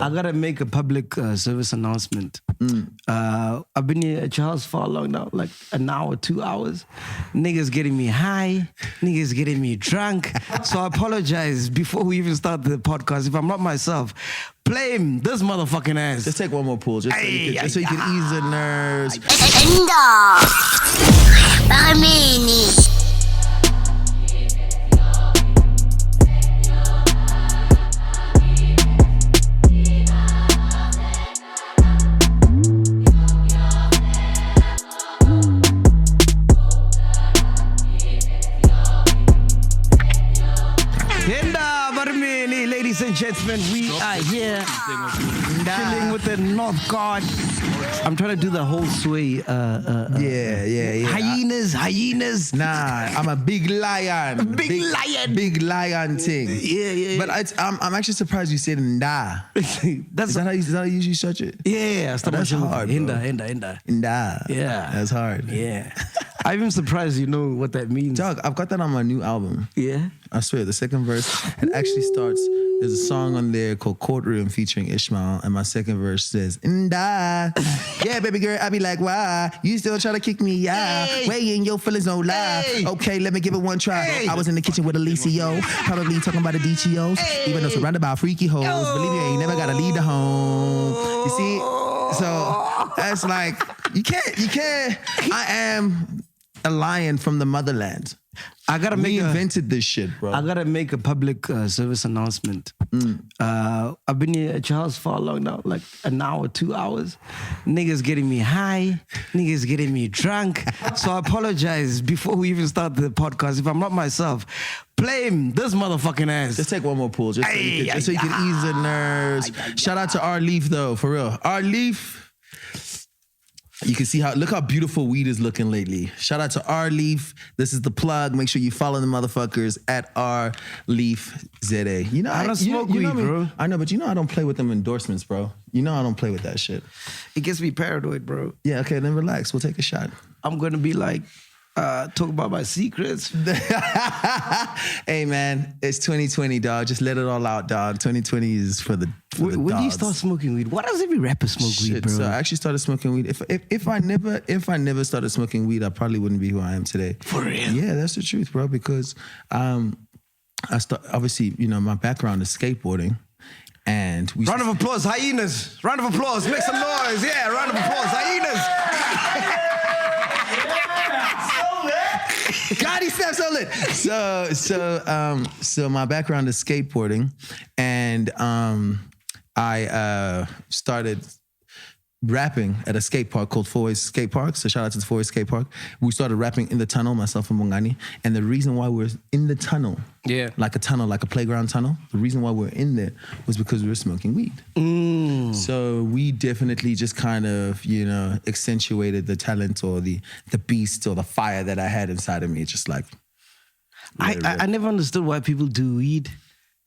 I gotta make a public service announcement. I've been here at your house for how long now? Like an hour, 2 hours. Niggas getting me high. Niggas getting me drunk. So I apologize before we even start the podcast. If I'm not myself, blame this motherfucking ass. Just take one more pull, just so you can ease the nerves. Ladies and gentlemen, we are here chilling with the North Guard. I'm trying to do the whole sway. Yeah. Hyenas. Nah, I'm a big lion. Big lion thing. Yeah. But I'm actually surprised you said nda. Is that how you usually stretch it? Yeah. That's hard, bro. Nda. Yeah. That's hard. Yeah. I'm even surprised you know what that means. Dog, I've got that on my new album. Yeah? I swear, the second verse, it actually starts, there's a song on there called Courtroom featuring Ishmael, and my second verse says, Nda. Yeah, baby girl, I be like, why? You still try to kick me out? Hey. Weighing your feelings don't lie. Hey. Okay, let me give it one try. Hey. I was in the kitchen with Alicio, probably talking about the DTOs, even though surrounded by freaky hoes. Believe me, I ain't never gotta leave the home. You see? So, that's like, you can't. I am a lion from the motherland. We invented this shit, bro. I gotta make a public service announcement. I've been here at your house for how long now? Like an hour, 2 hours. Niggas getting me high. Niggas getting me drunk. So I apologize before we even start the podcast. If I'm not myself, blame this motherfucking ass. Just take one more pull, just so you can ease the nerves. Shout out to L.E.S though, for real. L.E.S. You can see look how beautiful weed is looking lately. Shout out to L.E.S. This is the plug. Make sure you follow the motherfuckers at L.E.S.ZA. You know, I don't smoke weed, bro. I know, but you know I don't play with them endorsements, bro. You know I don't play with that shit. It gets me paranoid, bro. Yeah, okay, then relax. We'll take a shot. I'm gonna be like, talk about my secrets. Hey man, it's 2020, dog. Just let it all out, dog. 2020 is for the when do you start smoking weed? Why does every rapper smoke weed, bro? So I actually started smoking weed. If I never started smoking weed, I probably wouldn't be who I am today. For real? Yeah, that's the truth, bro. Because obviously, you know, my background is skateboarding. And round of applause, hyenas. Round of applause, make some noise. Yeah, round of applause, hyenas. God, he steps so lit. So my background is skateboarding, and I started rapping at a skate park called Fourways Skate Park. So shout out to the Fourways Skate Park. We started rapping in the tunnel, myself and Bongani. And the reason why we're in the tunnel, like a tunnel, like a playground tunnel, the reason why we're in there was because we were smoking weed. So we definitely just kind of, you know, accentuated the talent or the beast or the fire that I had inside of me. Just like, I never understood why people do weed.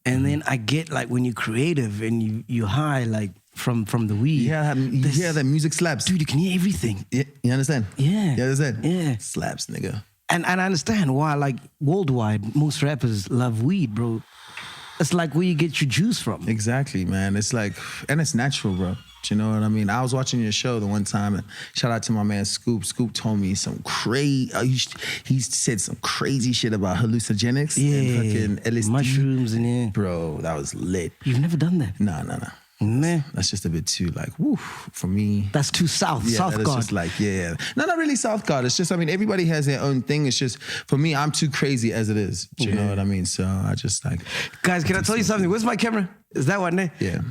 And then I get like when you're creative and you high, like, from the weed. Yeah, you hear that music slaps. Dude, you can hear everything. Yeah, you understand? Yeah. You understand? Yeah. Slaps, nigga. And I understand why, like, worldwide, most rappers love weed, bro. It's like where you get your juice from. Exactly, man. It's like, and it's natural, bro. You know what I mean? I was watching your show the one time, and shout out to my man Scoop. Scoop told me some crazy, he said some crazy shit about hallucinogenics and fucking LSD. Mushrooms and yeah. Bro, that was lit. You've never done that? No. Nah. That's just a bit too like, woo, for me. That's too South. Yeah, South that's God. just like, yeah. No, not really South God. It's just, I mean, everybody has their own thing. It's just, for me, I'm too crazy as it is. Do you know what I mean? So I just like. Guys, can I tell you something? Where's my camera? Is that one there? Yeah.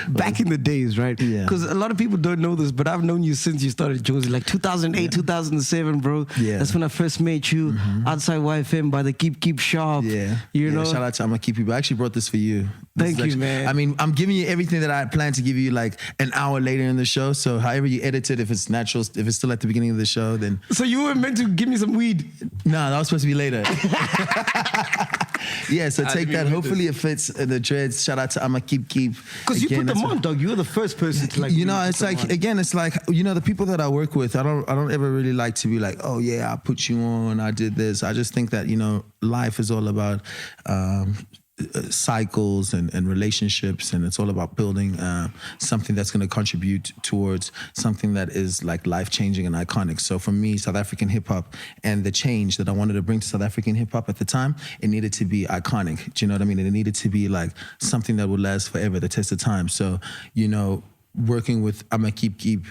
Back in the days, right? Yeah. Because a lot of people don't know this, but I've known you since you started Jozi, like 2008, 2007, bro. Yeah. That's when I first met you outside YFM by the Keep shop. Yeah. You know? Shout out to I'ma Keep You. I actually brought this for you. Thank you, man. I mean, I'm giving you everything that I had planned to give you like an hour later in the show. So however you edit it, if it's natural, if it's still at the beginning of the show, then. So you were meant to give me some weed? No, that was supposed to be later. Yeah, so take that. Hopefully it fits the dreads. Shout out to I'ma Keep. Because you put them on, dog. You were the first person to like. You know, it's like, again, it's like, you know, the people that I work with, I don't ever really like to be like, oh yeah, I put you on, I did this. I just think that, you know, life is all about cycles and relationships, and it's all about building something that's going to contribute towards something that is like life-changing and iconic. So for me, South African hip-hop and the change that I wanted to bring to South African hip-hop at the time, it needed to be iconic. Do you know what I mean? And it needed to be like something that would last forever, the test of time. So, you know, working with I'ma Keep,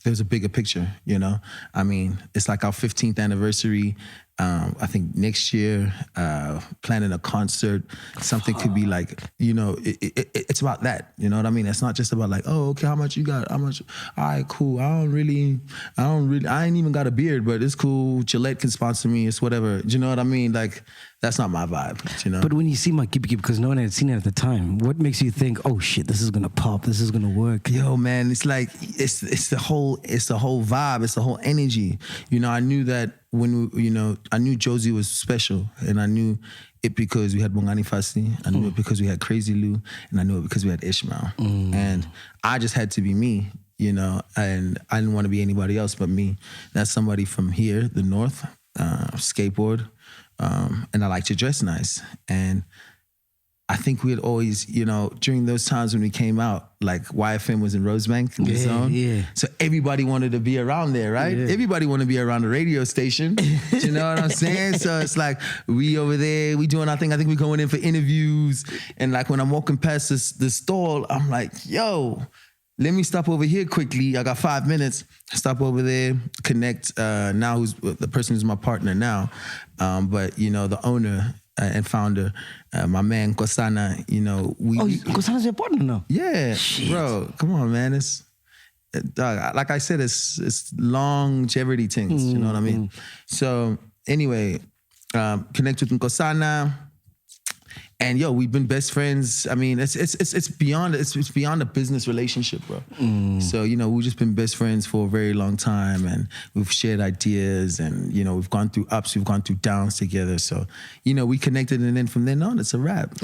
there's a bigger picture, you know? I mean, it's like our 15th anniversary. I think next year, planning a concert, something could be like, you know, it's about that. You know what I mean? It's not just about like, oh, okay, how much you got? How much? All right, cool. I ain't even got a beard, but it's cool. Gillette can sponsor me. It's whatever. Do you know what I mean? Like, that's not my vibe, you know? But when you see my Keep, because no one had seen it at the time, what makes you think, oh shit, this is gonna pop, this is gonna work? Yo, man, it's like, it's the whole vibe, it's the whole energy. You know, I knew that I knew Jozi was special, and I knew it because we had Bongani Fassie, I knew it because we had Crazy Lou, and I knew it because we had Ishmael. And I just had to be me, you know, and I didn't want to be anybody else but me. That's somebody from here, the North, skateboard, and I like to dress nice. And I think we had always, you know, during those times when we came out, like YFM was in Rosebank in the zone. Yeah. So everybody wanted to be around there, right? Yeah. Everybody wanted to be around the radio station. Do you know what I'm saying? So it's like, we over there, we doing our thing. I think we going in for interviews. And like when I'm walking past the stall, I'm like, yo, let me stop over here quickly. I got 5 minutes. Stop over there, connect. Now who's the person who's my partner now. But, you know, the owner and founder, my man Kosana, you know, Kosana's your partner now? Yeah, shit. Bro, come on, man. It's like I said, it's longevity things, you know what I mean? So anyway, connect with Kosana. And yo, we've been best friends. I mean, it's beyond a business relationship, bro. So, you know, we've just been best friends for a very long time, and we've shared ideas, and, you know, we've gone through ups, we've gone through downs together. So, you know, we connected, and then from then on, it's a wrap.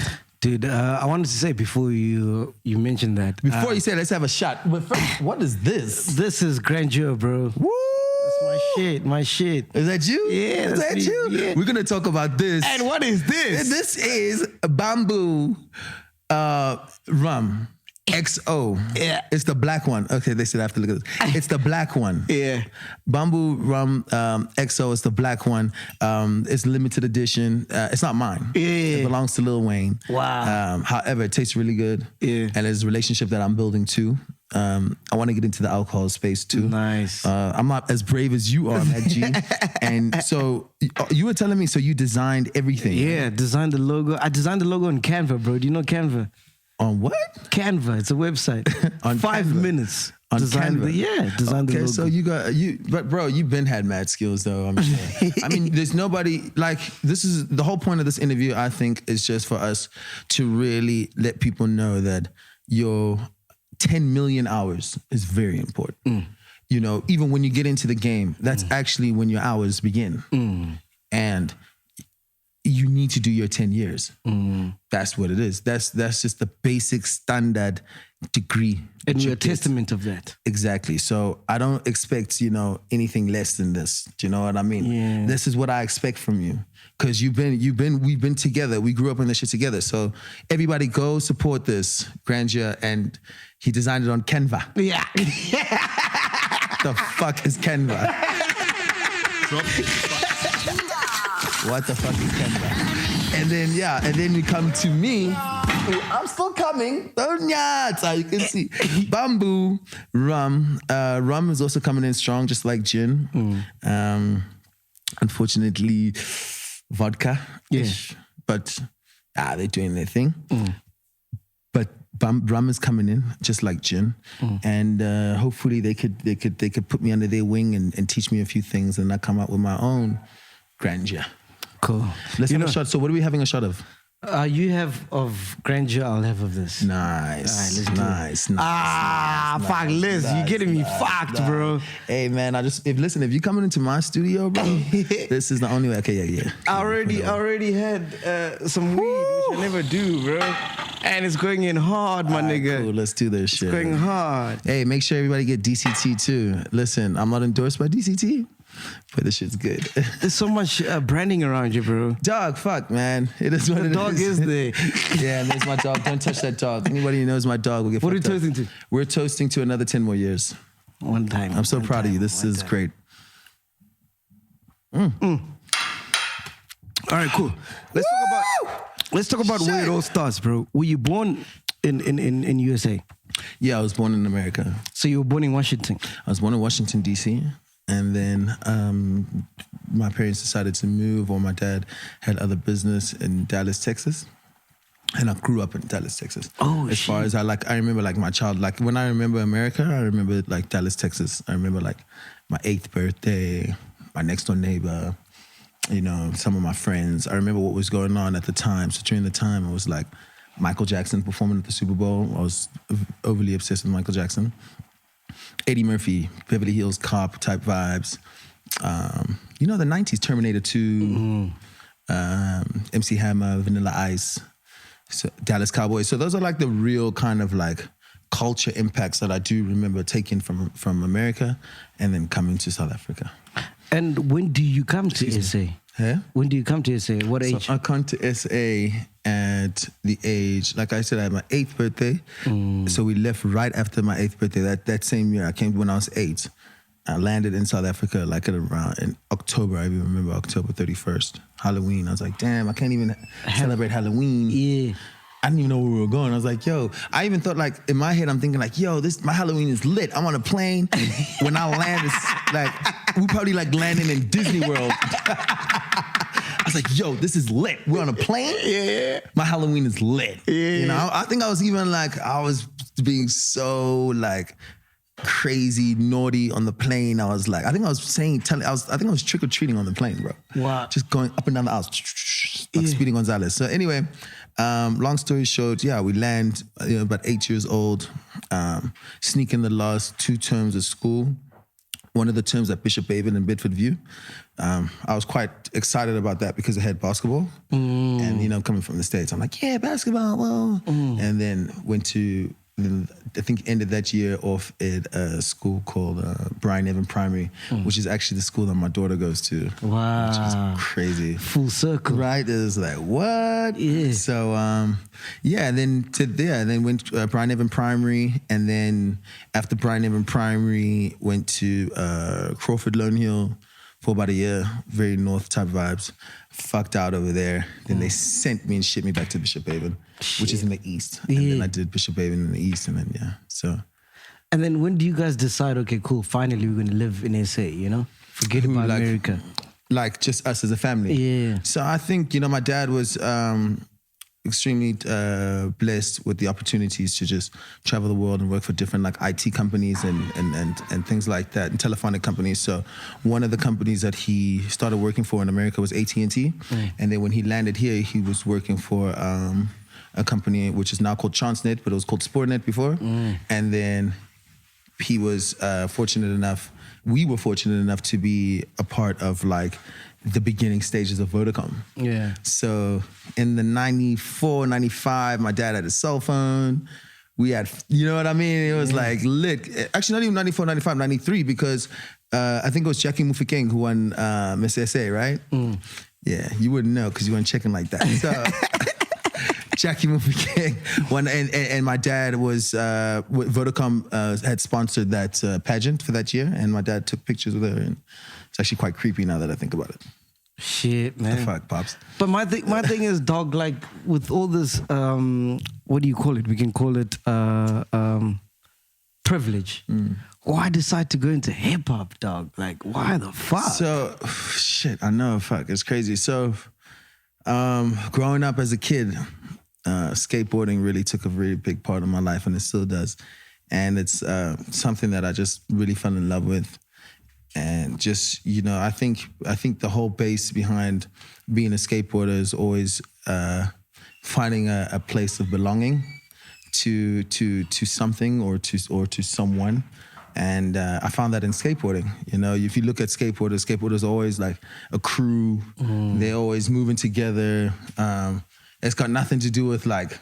Dude, I wanted to say before you mentioned that. Before you say, let's have a shot. But first, what is this? This is grandeur, bro. Woo! That's my shit. Is that you? Yeah, is that you? Yeah. We're gonna talk about this. And what is this? This is bamboo rum. XO. Yeah. It's the black one. Okay, they said I have to look at this. It's the black one. Yeah. Bamboo rum XO is the black one. It's limited edition. It's not mine. Yeah. It belongs to Lil Wayne. Wow. However, it tastes really good. Yeah. And it's a relationship that I'm building too. I want to get into the alcohol space too. Nice. I'm not as brave as you are, MacG. And so you were telling me, so you designed everything. Yeah, right? designed the logo. I designed the logo on Canva, bro. Do you know Canva? On what? Canva. It's a website. On 5 Canva. minutes. On designed Canva. Designed the logo. Okay, so but bro, you've been had mad skills though, I'm sure. I mean, there's nobody, like, this is the whole point of this interview, I think, is just for us to really let people know that your 10 million hours is very important. You know, even when you get into the game, that's actually when your hours begin. And you need to do your 10 years. That's what it is. That's just the basic standard degree. And you're a testament of that. Exactly. So I don't expect, you know, anything less than this. Do you know what I mean? Yeah. This is what I expect from you. Because we've been together. We grew up in this shit together. So everybody go support this grandeur. And he designed it on Canva. Yeah. The fuck is Canva? What the fuck is Canva? And then we come to me. I'm still coming. So you can see. Bamboo rum. Rum is also coming in strong, just like gin. Unfortunately, vodka. Yeah. But they're doing their thing. But rum is coming in, just like gin. And hopefully they could put me under their wing and teach me a few things, and I come out with my own grandeur. Cool. Let's have a shot. So what are we having a shot of? You have of grandeur, I'll have of this. Nice. All right, nice. Fuck, Liz, you're getting me fucked, bro. Hey, man, if you're coming into my studio, bro, this is the only way. Okay, yeah. I already had some weed, which I never do, bro. And it's going in hard, my nigga. Cool, let's do this shit. It's going hard. Hey, make sure everybody get DCT too. Listen, I'm not endorsed by DCT. But the shit's good. There's so much branding around you, bro. Dog, fuck, man. It is what The it dog is there. Yeah, and there's my dog. Don't touch that dog. Anybody who knows my dog will get What are you fucked up. toasting to? We're toasting to another 10 more years. One time. I'm so proud of you. This is great. All right, cool. Let's talk about where it all starts, bro. Were you born in USA? Yeah, I was born in America. So you were born in Washington? I was born in Washington, D.C., and then my parents decided to move, or my dad had other business in Dallas, Texas. And I grew up in Dallas, Texas. Oh, as far as I remember like my child, like when I remember America, I remember like Dallas, Texas. I remember like my 8th birthday, my next door neighbor, you know, some of my friends. I remember what was going on at the time. So during the time, it was like Michael Jackson performing at the Super Bowl. I was overly obsessed with Michael Jackson. Eddie Murphy, Beverly Hills Cop type vibes. You know, the 90s, Terminator 2, MC Hammer, Vanilla Ice, so Dallas Cowboys. So those are like the real kind of like culture impacts that I do remember taking from America and then coming to South Africa. And when do you come to SA? Yeah? When do you come to SA? What age? So I come to SA at the age, like I said, I had my 8th birthday. So we left right after my 8th birthday. That same year, I came when I was 8. I landed in South Africa like at around in October. I even remember October 31st, Halloween. I was like, damn, I can't even celebrate Halloween. Yeah. I didn't even know where we were going. I was like, yo, I even thought like, in my head, I'm thinking like, yo, my Halloween is lit. I'm on a plane. When I land, it's like, we probably like landing in Disney World. I was like, yo, this is lit. We're on a plane? Yeah. My Halloween is lit. Yeah. You know, I think I was even like, I was being so like crazy, naughty on the plane. I was like, I think I was trick-or-treating on the plane, bro. Wow. Just going up and down the aisles, like Speedy Gonzalez. So anyway, long story short, yeah, we land, about 8 years old, sneak in the last 2 terms of school. One of the terms at Bishop Avon in Bedford View. I was quite excited about that because I had basketball. And, coming from the States, I'm like, yeah, basketball, whoa. And then went to, I think ended that year off at a school called Brian Evan Primary, which is actually the school that my daughter goes to. Wow. Which is crazy. Full circle. Right? It was like, what? Yeah. So, and then to there, and then went to Brian Evan Primary, and then after Brian Evan Primary, went to Crawford Lone Hill for about a year, very north type vibes. Fucked out over there. Then they sent me and shipped me back to Bishop Avon, which is in the east. And then I did Bishop Avon in the east, and then, so. And then when do you guys decide, okay, cool, finally we're going to live in SA, Forget about America. Like just us as a family. Yeah. So I think, my dad was extremely blessed with the opportunities to just travel the world and work for different like IT companies and things like that, and telephonic companies. So one of the companies that he started working for in America was AT&T. And then when he landed here, he was working for a company which is now called ChanceNet, but it was called SportNet before. And then he was we were fortunate enough to be a part of like the beginning stages of Vodacom. Yeah. So in the 94, 95, my dad had a cell phone. We had, you know what I mean? It was like lit. Actually, not even 94, 95, 93, because I think it was Jackie Mufokeng who won Miss SA, right? Yeah, you wouldn't know because you weren't checking like that. So Jackie Mufokeng won, and my dad was, Vodacom had sponsored that pageant for that year, and my dad took pictures with her, and it's actually quite creepy now that I think about it. Shit, man. The fuck, Pops? But my thing is, dog, like with all this, what do you call it? We can call it privilege. Why decide to go into hip hop, dog? Like, why the fuck? So, shit, I know, fuck, it's crazy. So, growing up as a kid, skateboarding really took a really big part of my life, and it still does. And it's something that I just really fell in love with. And just, I think the whole base behind being a skateboarder is always finding a place of belonging to something or to someone. And I found that in skateboarding. If you look at skateboarders are always like a crew. They're always moving together. It's got nothing to do with like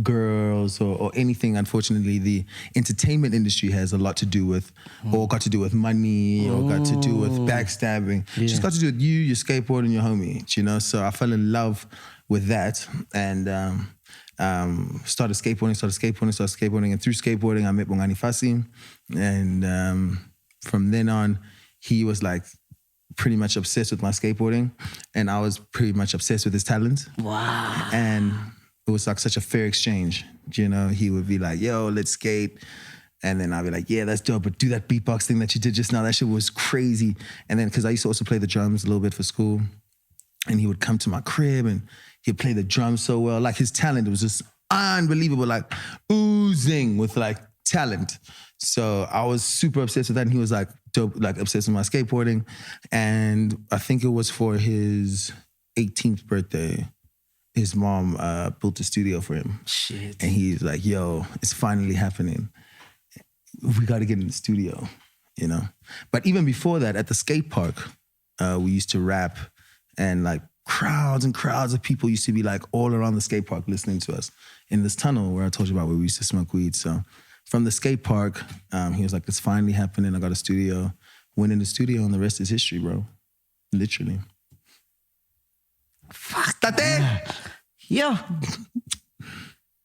girls or anything. Unfortunately, the entertainment industry has a lot to do with, or got to do with money, or got to do with backstabbing. Just got to do with you, your skateboard, and your homie, you know? So I fell in love with that and started skateboarding. And through skateboarding, I met Bongani Fassie. And from then on, he was like pretty much obsessed with my skateboarding. And I was pretty much obsessed with his talent. Wow. And it was like such a fair exchange. You know, he would be like, yo, let's skate. And then I'd be like, yeah, that's dope, but do that beatbox thing that you did just now. That shit was crazy. And then, because I used to also play the drums a little bit for school, and he would come to my crib and he'd play the drums so well. Like, his talent was just unbelievable, like oozing with like talent. So I was super obsessed with that. And he was like dope, like obsessed with my skateboarding. And I think it was for his 18th birthday, his mom built a studio for him. Shit. And he's like, yo, it's finally happening. We got to get in the studio, you know? But even before that, at the skate park, we used to rap, and like crowds and crowds of people used to be like all around the skate park listening to us in this tunnel where I told you about, where we used to smoke weed. So from the skate park, he was like, it's finally happening. I got a studio. Went in the studio, and the rest is history, bro. Literally. Fuck. Tate! Yeah.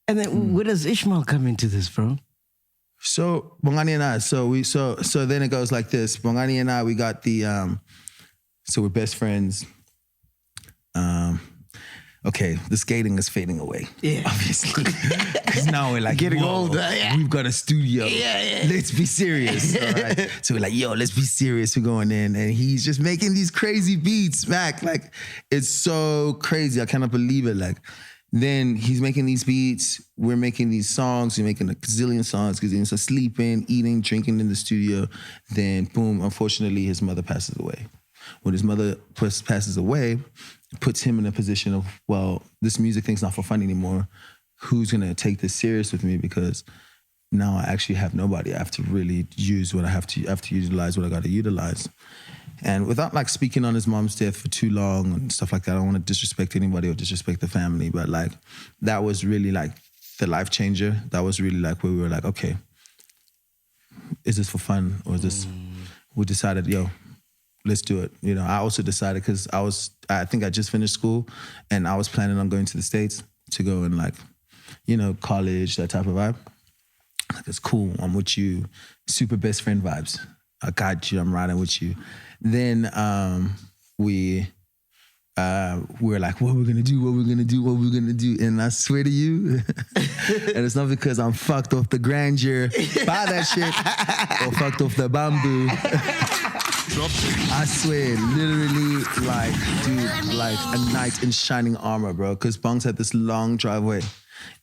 And then where does Ishmael come into this, bro? So Bongani and I, so then it goes like this. Bongani and I, we got the, so we're best friends. Okay, the skating is fading away. Yeah. Obviously. Because now we're like, getting older. Yeah. We've got a studio. Yeah. Let's be serious. All right. So we're like, yo, let's be serious. We're going in. And he's just making these crazy beats, Mac. Like, it's so crazy. I cannot believe it. Like, then he's making these beats. We're making these songs. We're making a gazillion songs. Gazillion. So sleeping, eating, drinking in the studio. Then boom, unfortunately, his mother passes away. When his mother passes away, it puts him in a position of, well, this music thing's not for fun anymore. Who's gonna take this serious with me? Because now I actually have nobody. I have to really use what I have to utilize what I gotta utilize. And without like speaking on his mom's death for too long and stuff like that, I don't want to disrespect anybody or disrespect the family, but like that was really like the life changer. That was really like where we were like, okay, is this for fun or is this, we decided, yo, let's do it. You know, I also decided because I think I just finished school and I was planning on going to the States to go and like, you know, college, that type of vibe. Like, it's cool, I'm with you. Super best friend vibes. I got you, I'm riding with you. Then we were like, what we're gonna do. And I swear to you, and it's not because I'm fucked off the grandeur by that shit or fucked off the bamboo. I swear, literally, like, dude, like a knight in shining armor, bro. Because Bongs had this long driveway,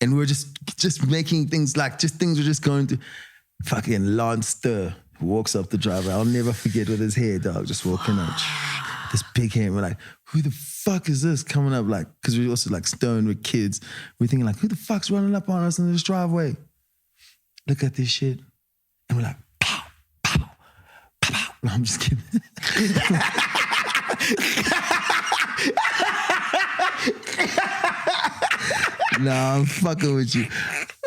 and we were just making things like, things were just going through. Fucking Lance Stir walks up the driveway. I'll never forget with his hair, dog, just walking up. This big hair. We're like, who the fuck is this coming up? Like, because we're also like stoned with kids. We're thinking like, who the fuck's running up on us in this driveway? Look at this shit. And we're like, no, I'm just kidding. No, I'm fucking with you.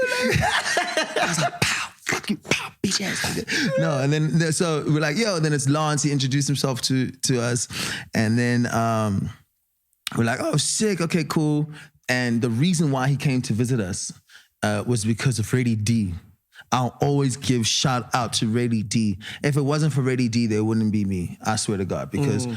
I was like, pow, fuck you, pow, bitch ass nigga. No, and then so we're like, yo, then it's Lance. He introduced himself to us. And then we're like, oh, sick, okay, cool. And the reason why he came to visit us was because of Reddy D. I'll always give shout out to Reddy D. If it wasn't for Reddy D, there wouldn't be me. I swear to God, because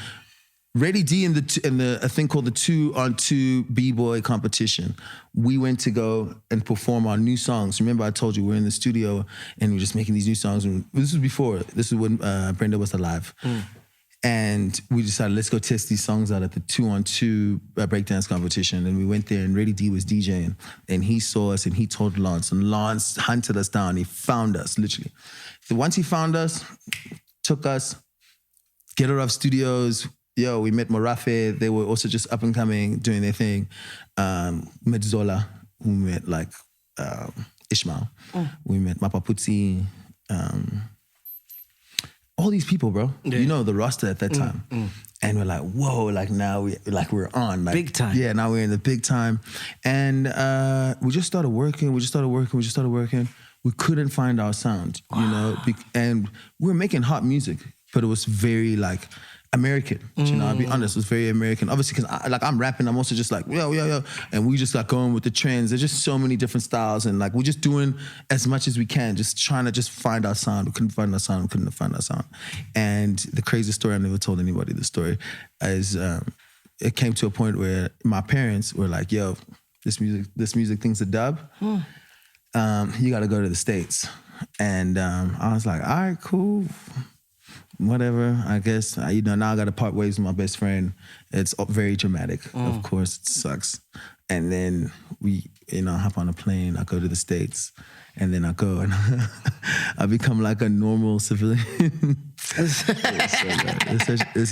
Reddy D in the a thing called the 2-on-2 B-boy competition, we went to go and perform our new songs. Remember, I told you we're in the studio and we're just making these new songs. And this was before. This is when Brenda was alive. And we decided, let's go test these songs out at the 2-on-2 breakdance competition. And we went there and Reddy D was DJing. And he saw us and he told Lance. And Lance hunted us down. He found us, literally. So once he found us, took us, Get It Off Studios. Yo, we met Morafe. They were also just up and coming, doing their thing. Met Zola. We met like Ishmael. We met Mapaputsi. all these people, bro. Yeah. You know the roster at that time. And we're like, whoa, like now we're on. Like, big time. Yeah, now we're in the big time. And we just started working. We couldn't find our sound, you know? And we were making hot music, but it was very like American. You know, I'll be honest, it was very American. Obviously, because I'm rapping, I'm also just like, yo. And we just like going with the trends. There's just so many different styles. And like, we're just doing as much as we can, just trying to just find our sound. We couldn't find our sound. And the crazy story, I never told anybody the story, is it came to a point where my parents were like, yo, this music thing's a dub. You got to go to the States. And I was like, all right, cool. Whatever, I guess. Now I got to part ways with my best friend. It's very dramatic. Of course, it sucks. And then we, hop on a plane. I go to the States. And then I go and I become like a normal civilian. This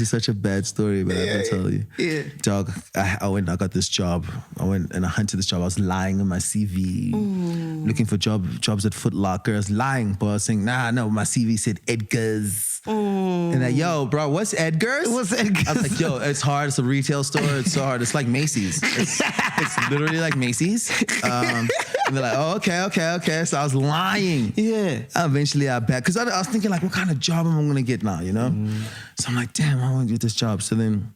is such a bad story, but I have to tell you. Yeah. Dog, I got this job. I went and I hunted this job. I was lying on my CV, looking for jobs at Foot Locker. I was lying, but I was saying, no, my CV said Edgar's. And like, yo, bro, what's Edgar's? What's Edgar's? I was like, yo, it's hard. It's a retail store. It's so hard. It's like Macy's. It's literally like Macy's. And they're like, oh, okay. So I was lying. Yeah. Eventually I back. Because I was thinking like, what kind of job am I going to get now, you know? So I'm like, damn, I want to get this job. So then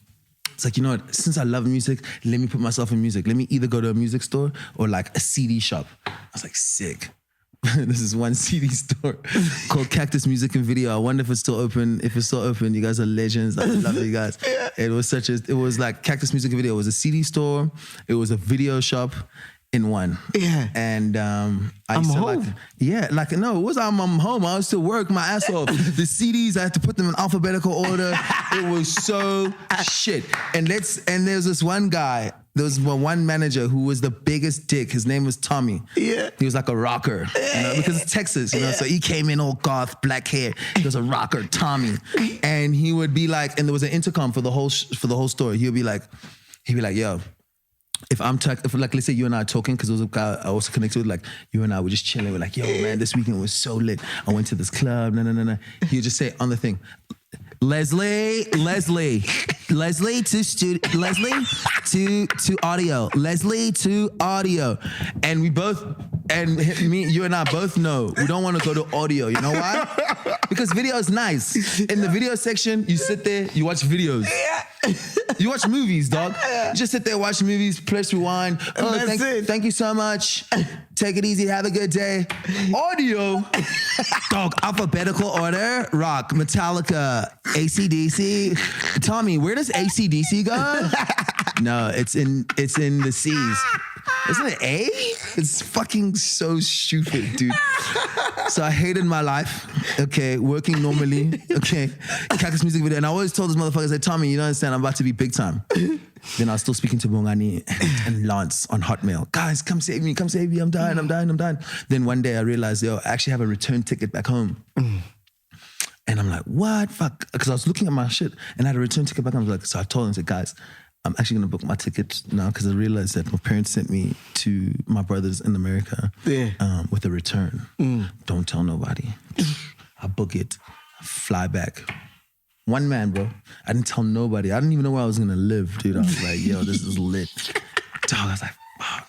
it's like, you know what? Since I love music, let me put myself in music. Let me either go to a music store or like a CD shop. I was like, sick. This is one CD store called Cactus Music and Video. I wonder if it's still open. If it's still open, you guys are legends. I love you guys. Yeah. It was like Cactus Music and Video. It was a CD store. It was a video shop in one. Yeah. And I used to no, it was I'm home. I used to work my ass off. The CDs, I had to put them in alphabetical order. It was so shit. And there's this one guy. There was one manager who was the biggest dick. His name was Tommy. Yeah. He was like a rocker, because it's Texas, So he came in all goth, black hair. He was a rocker, Tommy. And he would be like, and there was an intercom for the whole store. He'd be like, yo, if let's say you and I are talking, because there was a guy I also connected with, like you and I were just chilling. We're like, yo, man, this weekend was so lit. I went to this club. No. He'd just say on the thing, Leslie to audio. Leslie to audio. And you and I both know we don't want to go to audio. You know why? Because video is nice. In the video section, you sit there, you watch videos. You watch movies, dog. You just sit there, watch movies, press rewind. Thank you so much. Take it easy, have a good day. Audio, dog, alphabetical order, rock, Metallica, AC/DC. Tommy, where does AC/DC go? No, it's in the C's. Isn't it A? It's fucking so stupid, dude. So I hated my life, okay, working normally, okay, Cactus Music Video. And I always told this motherfucker, I said, Tommy, you don't understand, I'm about to be big time. Then I was still speaking to Bongani and Lance on Hotmail. Guys, come save me, I'm dying. Then one day I realized, I actually have a return ticket back home. And I'm like, what? Fuck. Because I was looking at my shit and I had a return ticket back home. So I told them, I said, guys, I'm actually going to book my ticket now because I realized that my parents sent me to my brothers in America with a return. Don't tell nobody. I book it, I fly back. One man, bro. I didn't tell nobody. I didn't even know where I was going to live, dude. I was like, yo, this is lit. Dog, I was like, wow.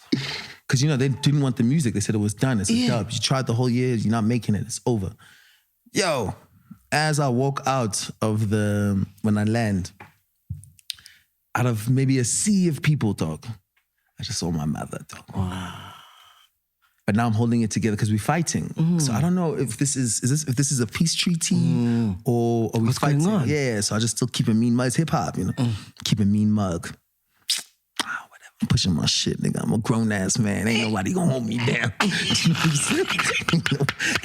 Because, they didn't want the music. They said it was done. It's a dub. You tried the whole year. You're not making it. It's over. Yo, as I walk out of when I land, out of maybe a sea of people, dog, I just saw my mother, dog. Wow. But now I'm holding it together because we're fighting. So I don't know if this is a peace treaty or are we What's fighting? Going on? Yeah, so I just still keep a mean mug. It's hip hop, Keep a mean mug. Whatever. I'm pushing my shit, nigga. I'm a grown ass man. Ain't nobody gonna hold me down. You know what I'm saying?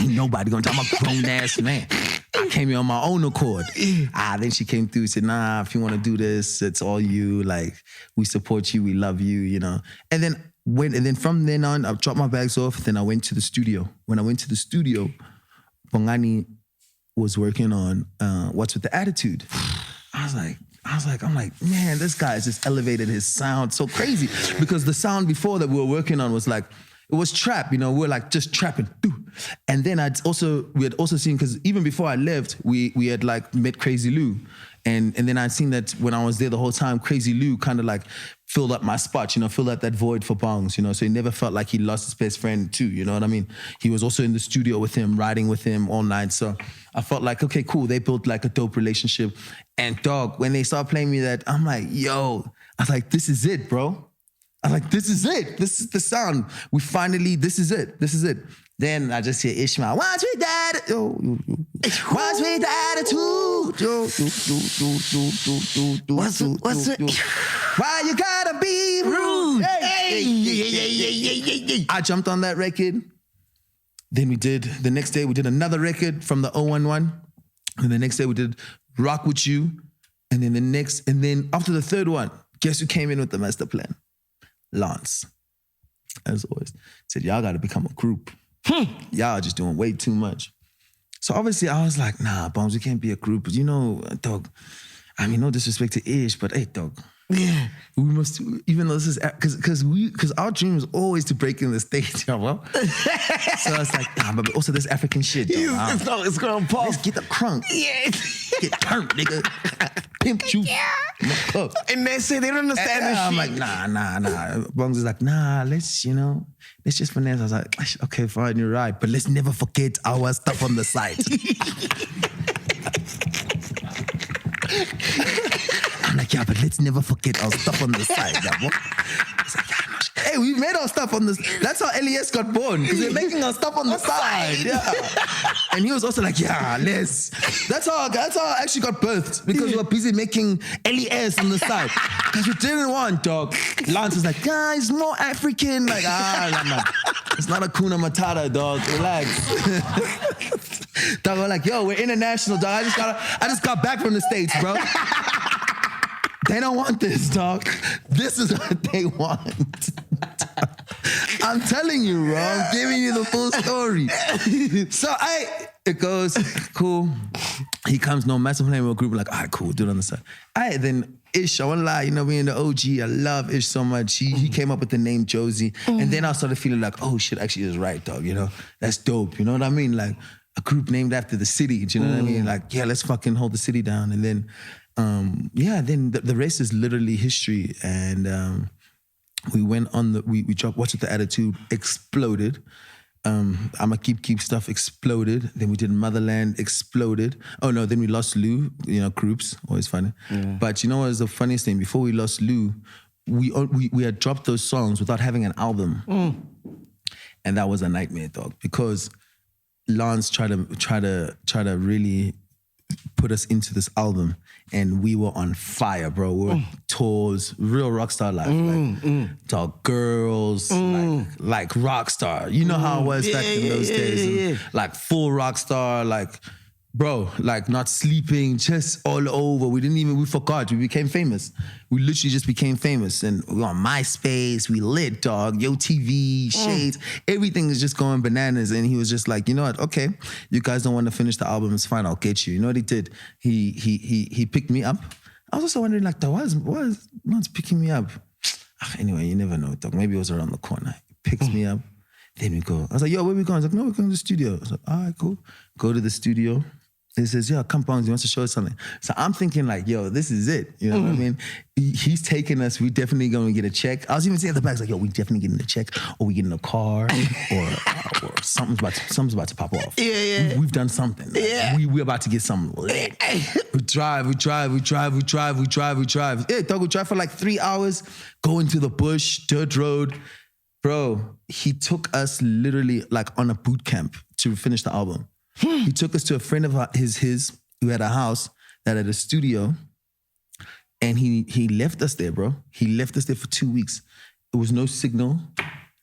Ain't nobody gonna tell I'm a grown ass man. I came here on my own accord. Then she came through and said, nah, if you want to do this, it's all you. Like, we support you, we love you, And then from then on, I dropped my bags off. Then I went to the studio. When I went to the studio, Bongani was working on What's With the Attitude. I'm like, man, this guy has just elevated his sound so crazy. Because the sound before that we were working on was like, it was trap, you know, we were like just trapping. And then we had also seen, because even before I left, we had like met Crazy Lou. And then I'd seen that when I was there the whole time, Crazy Lou kind of like filled up my spot, you know, filled up that void for Bongs, you know, so he never felt like he lost his best friend too, you know what I mean? He was also in the studio with him, writing with him all night. So I felt like, okay, cool. They built like a dope relationship. And dog, when they started playing me that, I'm like, yo, I was like, this is it, bro. I was like, this is it. This is the sound. This is it. This is it. Then I just hear Ishmael, what's with that? What's with the attitude? What's it? Why you gotta be rude? Hey. I jumped on that record. Then the next day we did another record from the 011. And the next day we did Rock With You. And then after the third one, guess who came in with the master plan? Lance. As always. Said, y'all gotta become a group. Y'all just doing way too much. So obviously I was like, nah, Bombs, we can't be a group. But you know, dog, I mean, no disrespect to Ish, but hey, dog. Yeah. We must, even though this is, because our dream was always to break in the stage, you know? So I was like, nah, but also this African shit, dog. It's going to pop. Let's get the crunk. Yeah. Get turned, nigga. Pimp juice. Yeah. And they say they don't understand this shit. I'm like, nah. Bongs is like, nah, let's just finesse. I was like, okay, fine, you're right. But let's never forget our stuff on the side. I'm like, yeah, but let's never forget our stuff on the side. Yeah, bro. It's like, yeah, hey, we made our stuff on this. That's how L.E.S got born, because they're making our stuff on the side. Yeah. And he was also like, yeah, let's. That's how I actually got birthed, because we were busy making L.E.S on the side. Because we didn't want, dog. Lance was like, guys, more African. Like, man, it's not a Kuna Matata, dog. Relax. Dog, we're like, yo, we're international, dog. I just got back from the States, bro. They don't want this, dog. This is what they want. I'm telling you, bro. I'm giving you the full story. So it goes, cool. He comes, no, massive playing with a group. We're like, all right, cool, do it on the side. Then Ish, I won't lie, you know, being the OG, I love Ish so much. He came up with the name Jozi. And then I started feeling like, oh shit, actually is right, dog, you know? That's dope, you know what I mean? Like a group named after the city, do you know what I mean? Like, yeah, let's fucking hold the city down. And then, then the rest is literally history. And we went on we dropped Watch With The Attitude, exploded. I'ma keep stuff, exploded. Then we did Motherland, exploded. Oh no, then we lost Lou, you know, groups, always funny. Yeah. But you know what was the funniest thing? Before we lost Lou, we had dropped those songs without having an album. And that was a nightmare, dog, because Lance tried to really put us into this album, and we were on fire, bro. We were tours, real rock star life, dog, girls, like rock star. You know how it was back in those days, like full rock star, like, bro, like not sleeping, just all over. We forgot. We became famous. We literally just became famous, and we were on MySpace. We lit, dog. Yo TV, Shades, everything is just going bananas. And he was just like, you know what? Okay, you guys don't want to finish the album. It's fine. I'll get you. You know what he did? He picked me up. I was also wondering, like, why is Lance picking me up? Anyway, you never know, dog. Maybe it was around the corner. He picks me up. Then we go. I was like, yo, where we going? He's like, no, we're going to the studio. I was like, all right, cool. Go to the studio. He says, yeah, come Bongs, he wants to show us something. So I'm thinking like, yo, this is it. You know what I mean? He's taking us, we definitely going to get a check. I was even saying at the back, like, yo, we definitely getting a check, or we getting a car, or something's about to pop off. Yeah. We've done something. Like, we're about to get something lit. We drive. Hey, dog, we drive for like 3 hours, go into the bush, dirt road. Bro, he took us literally like on a boot camp to finish the album. He took us to a friend of his who had a house that had a studio, and he left us there, bro. He left us there for 2 weeks. There was no signal,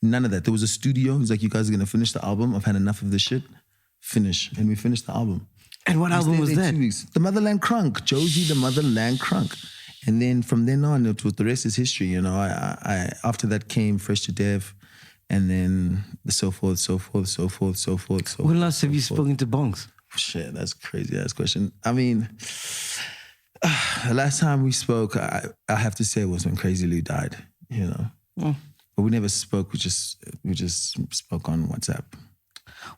none of that. There was a studio. He's like, you guys are going to finish the album. I've had enough of this shit. Finish. And we finished the album. And what album was that? 2 weeks. The Motherland Crunk. Jozi, the Motherland Crunk. And then from then on, the rest is history. You know, I after that came Fresh to Death. And then so forth. When last have you spoken to Bongs? Shit, that's a crazy ass question. I mean, the last time we spoke, I have to say, was when Crazy Lou died, you know. But we never spoke. We just spoke on WhatsApp.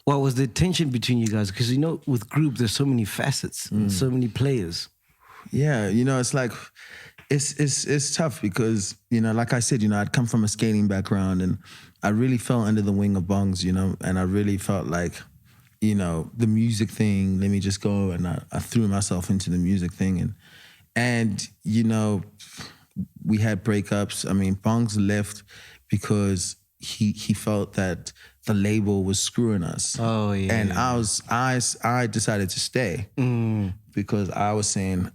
What was the tension between you guys? Because, you know, with group, there's so many facets, so many players. Yeah, you know, it's like, it's tough because, you know, like I said, you know, I'd come from a skating background and I really fell under the wing of Bongs, you know, and I really felt like, you know, the music thing, let me just go, and I threw myself into the music thing. And you know, we had breakups. I mean, Bongs left because he felt that the label was screwing us. Oh, yeah. And I decided to stay because I was saying,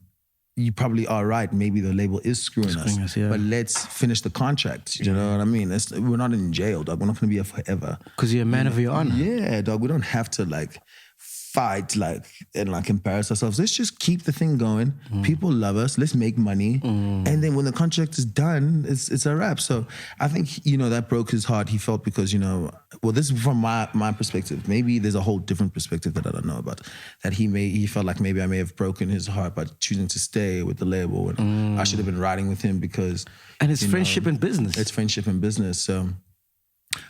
you probably are right. Maybe the label is screwing us, yeah. but let's finish the contract. You know what I mean? We're not in jail, dog. We're not going to be here forever. Because you're a man of your honor. Yeah, dog. We don't have to like fight and embarrass ourselves. Let's just keep the thing going. People love us. Let's make money. And then when the contract is done, it's a wrap. So I think, you know, that broke his heart. He felt because, you know, well, this is from my perspective. Maybe there's a whole different perspective that I don't know about. That he felt like maybe I may have broken his heart by choosing to stay with the label. And I should have been riding with him because... And it's friendship and business. It's friendship and business. So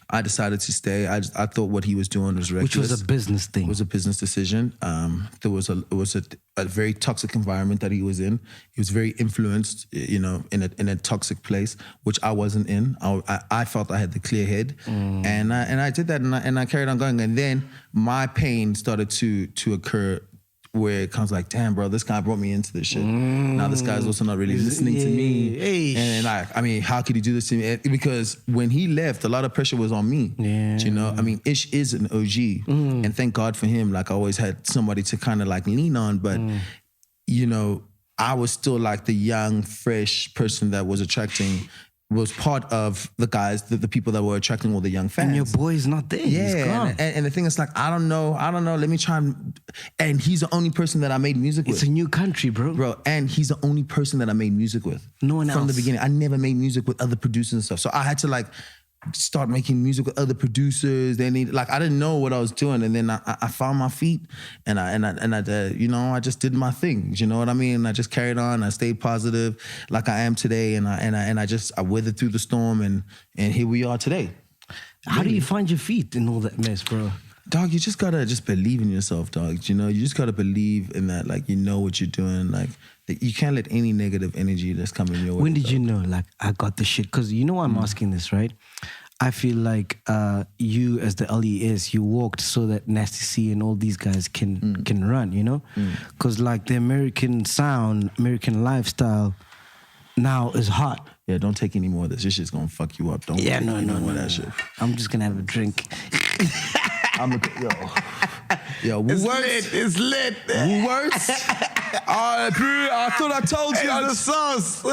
I decided to stay. I thought what he was doing was reckless. Which was a business thing. It was a business decision. It was a very toxic environment that he was in. He was very influenced, you know, in a toxic place, which I wasn't in. I felt I had the clear head, and I did that, and I carried on going. And then my pain started to occur, where it comes like, damn, bro, this guy brought me into this shit. Now this guy's also not really listening to me. Hey. And I mean, how could he do this to me? Because when he left, a lot of pressure was on me. Yeah. You know, I mean, Ish is an OG. And thank God for him. Like, I always had somebody to kind of like lean on. But, you know, I was still like the young, fresh person that was part of the guys, the people that were attracting all the young fans. And your boy's not there. Yeah, he's gone. And the thing is, like, I don't know. Let me try and he's the only person that I made music with. It's a new country, bro. And he's the only person that I made music with. No one else. From the beginning. I never made music with other producers and stuff. So I had to like start making music with other producers. I didn't know what I was doing, and then I found my feet, and I you know, I just did my thing. You know what I mean? I just carried on. I stayed positive, like I am today, and I weathered through the storm, and here we are today. How do you find your feet in all that mess, bro? Dog, you just gotta believe in yourself, dog. You know, you just gotta believe in that, like, you know what you're doing, like. You can't let any negative energy that's coming your way. When did you know, like, I got the shit? Because you know why I'm asking this, right? I feel like you, as the L.E.S, you walked so that Nasty C and all these guys can run, you know? Because like the American sound, American lifestyle now is hot. Yeah, don't take any more of this. This shit's gonna fuck you up. Don't take any more of that shit. I'm just gonna have a drink. Yo, It's lit. Woolworths. I thought I told you. It's the sauce.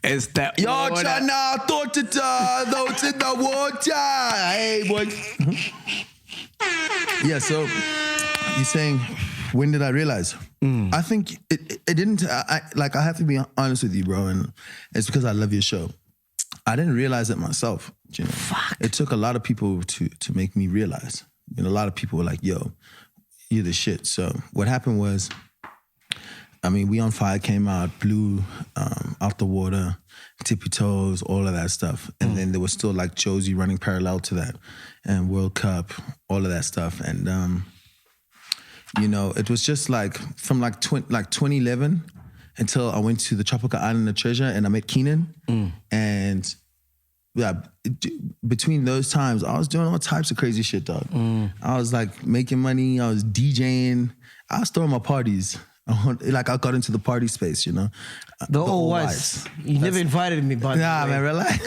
It's that Yo, water. China, I thought it, though it's in the water. Hey, boy. Yeah, so you're saying, when did I realize? I think it didn't, I have to be honest with you, bro, and it's because I love your show. I didn't realize it myself, you know. Fuck. It took a lot of people to make me realize. You know, a lot of people were like, yo, you're the shit. So what happened was, I mean, We On Fire came out, Blue, Out the Water, Tippy Toes, all of that stuff. And then there was still like Jozi running parallel to that, and World Cup, all of that stuff. And, you know, it was just like from like 2011 until I went to the Tropical Island of Treasure and I met Keenan. And yeah, between those times, I was doing all types of crazy shit, dog. I was like making money, I was DJing, I was throwing my parties. I got into the party space, you know. The old whites. You never invited me, by the way. Nah, man, relax.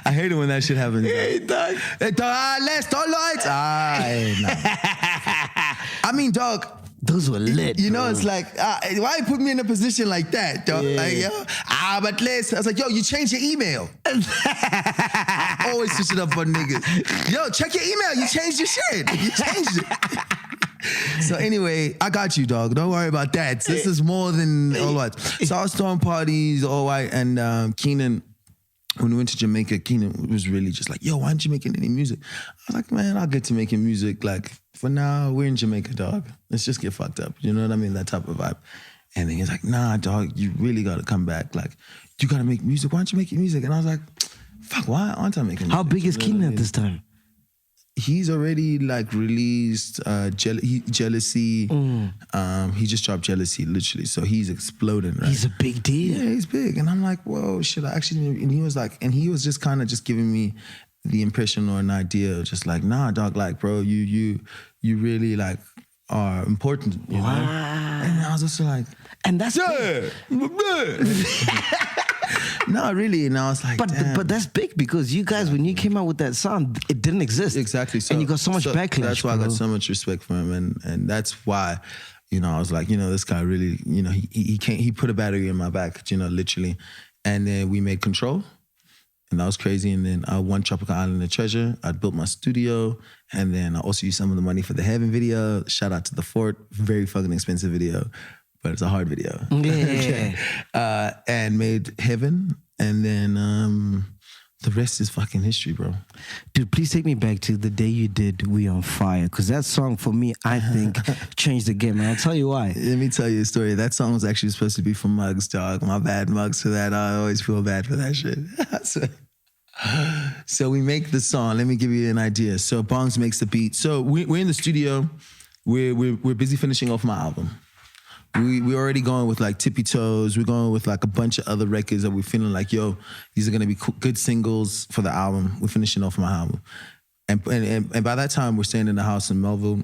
I hate it when that shit happens. Hey, dog. Let's don't lights. Nah. I mean, dog. Those were lit. You know, it's like, why you put me in a position like that, dog? Yeah. Like, yo, but let's. I was like, yo, you changed your email. I always switch it up for niggas. Yo, check your email. You changed your shit. You changed it. So anyway, I got you, dog. Don't worry about that. This is more than all white. So I was throwing parties, all white, and Keenan, when we went to Jamaica, Keenan was really just like, yo, why aren't you making any music? I was like, man, I'll get to making music. Like, for now, we're in Jamaica, dog. Let's just get fucked up. You know what I mean? That type of vibe. And then he's like, nah, dog, you really got to come back. Like, you got to make music. Why aren't you making music? And I was like, fuck, why aren't I making? How big is Keenan at this time? He's already like released Jealousy. He just dropped Jealousy literally, so he's exploding. Right? He's a big deal. Yeah, he's big, and I'm like, whoa, shit. I actually, and he was just kind of just giving me the impression or an idea of just like, nah, dog, like, bro, you really like are important, you know? And I was just like, and that's no, really. And I was like, but that's big because you guys, when you came out with that song, it didn't exist. Exactly. So, and you got so much backlash. That's why I got so much respect for him, and that's why, you know, I was like, you know, this guy really, you know, he put a battery in my back, you know, literally, and then we made Control. And that was crazy. And then I won Tropical Island and Treasure. I built my studio. And then I also used some of the money for the Heaven video. Shout out to The Fort. Very fucking expensive video, but it's a hard video. Yeah. And made Heaven. And then the rest is fucking history, bro. Dude, please take me back to the day you did We On Fire. Because that song, for me, I think, changed the game. And I'll tell you why. Let me tell you a story. That song was actually supposed to be for MacG, dog. My bad, MacG, for that. I always feel bad for that shit. So we make the song. Let me give you an idea. So Bongs makes the beat. So we're in the studio. We're busy finishing off my album. We're already going with like Tippy Toes. We're going with like a bunch of other records that we're feeling like, yo, these are gonna be good singles for the album. We're finishing off my album. And by that time, we're staying in the house in Melville.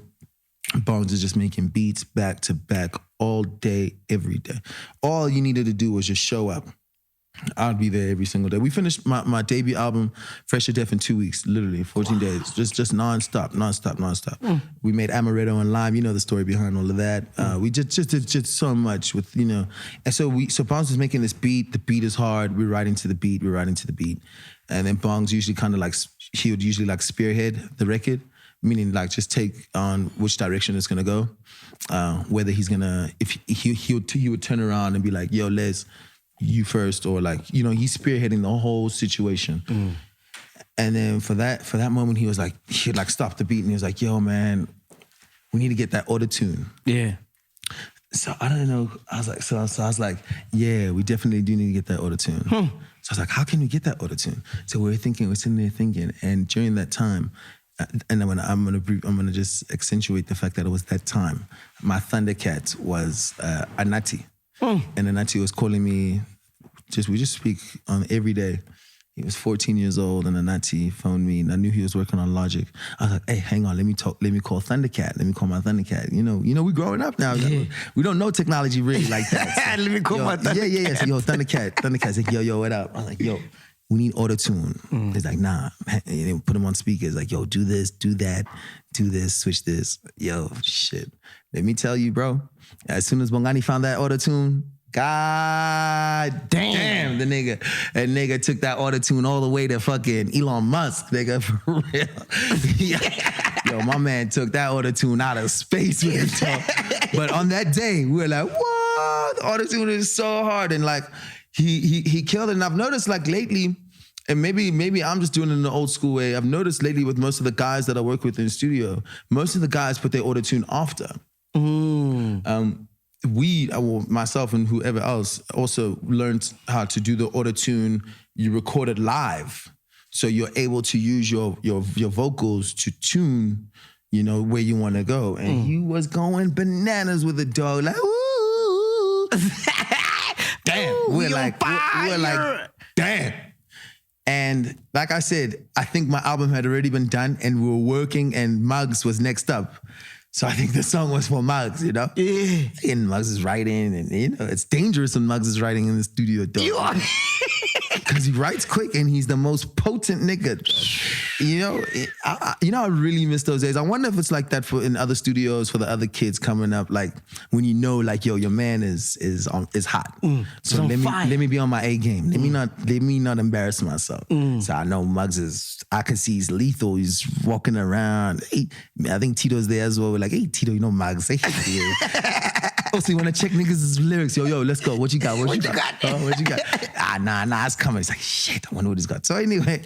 Bongs is just making beats back to back all day, every day. All you needed to do was just show up. I'd be there every single day. We finished my debut album, Fresh to Death, in 2 weeks, literally 14 days, just nonstop. We made Amaretto and Lime. You know the story behind all of that. We just so much with, you know. And so Bongs is making this beat. The beat is hard. We're writing to the beat. And then Bongs usually kind of like, he would usually like spearhead the record, meaning like just take on which direction it's gonna go. Whether he's gonna, if he would turn around and be like, yo, Les, you first, or like, you know, he's spearheading the whole situation. And then for that moment, he'd like stop the beat and he was like, yo, man, we need to get that auto-tune. Yeah. So I don't know. I was like, yeah, we definitely do need to get that auto-tune. So I was like, how can we get that auto-tune? So we're sitting there thinking, and during that time, and I'm gonna just accentuate the fact that it was that time. My Thundercat was Anati. And Anati was calling me, we just speak on every day. He was 14 years old, and Anati phoned me, and I knew he was working on Logic. I was like, hey, hang on, let me call Thundercat. Let me call my Thundercat. You know, we growing up now. Yeah. We don't know technology really like that. So, let me call my Thundercat. Yeah. So, yo, Thundercat's like, yo, what up? I was like, yo, we need auto-tune. He's like, nah. And they put him on speakers, like, yo, do this, do that, do this, switch this. Yo, shit. Let me tell you, bro, as soon as Bongani found that auto-tune, God damn, that nigga took that auto-tune all the way to fucking Elon Musk, nigga, for real. Yo, my man took that auto-tune out of space with him. But on that day, we were like, what? The auto-tune is so hard. And like, he killed it. And I've noticed like lately, and maybe I'm just doing it in the old school way, I've noticed lately with most of the guys that I work with in the studio, most of the guys put their auto-tune after. Myself and whoever else also learned how to do the auto-tune. You record it live. So you're able to use your vocals to tune, you know, where you want to go. And he was going bananas with the dog, like, ooh. Damn. We're like, damn. And like I said, I think my album had already been done and we were working, and MacG was next up. So I think the song was for MacG, you know? Yeah. And MacG is writing, and you know, it's dangerous when MacG is writing in the studio, dog. Because he writes quick and he's the most potent nigga. You know, I really miss those days. I wonder if it's like that in other studios for the other kids coming up, like when you know, like, yo, your man is hot. So let me be on my A game. Let me not embarrass myself. So I know MacG I can see he's lethal. He's walking around. Hey, I think Tito's there as well. We're like, hey, Tito, you know MacG. Say hey. So you want to check niggas' lyrics? Yo, let's go. What you got? What you got? What you got? Nah, it's coming. It's like, shit, I wonder what he's got. So anyway,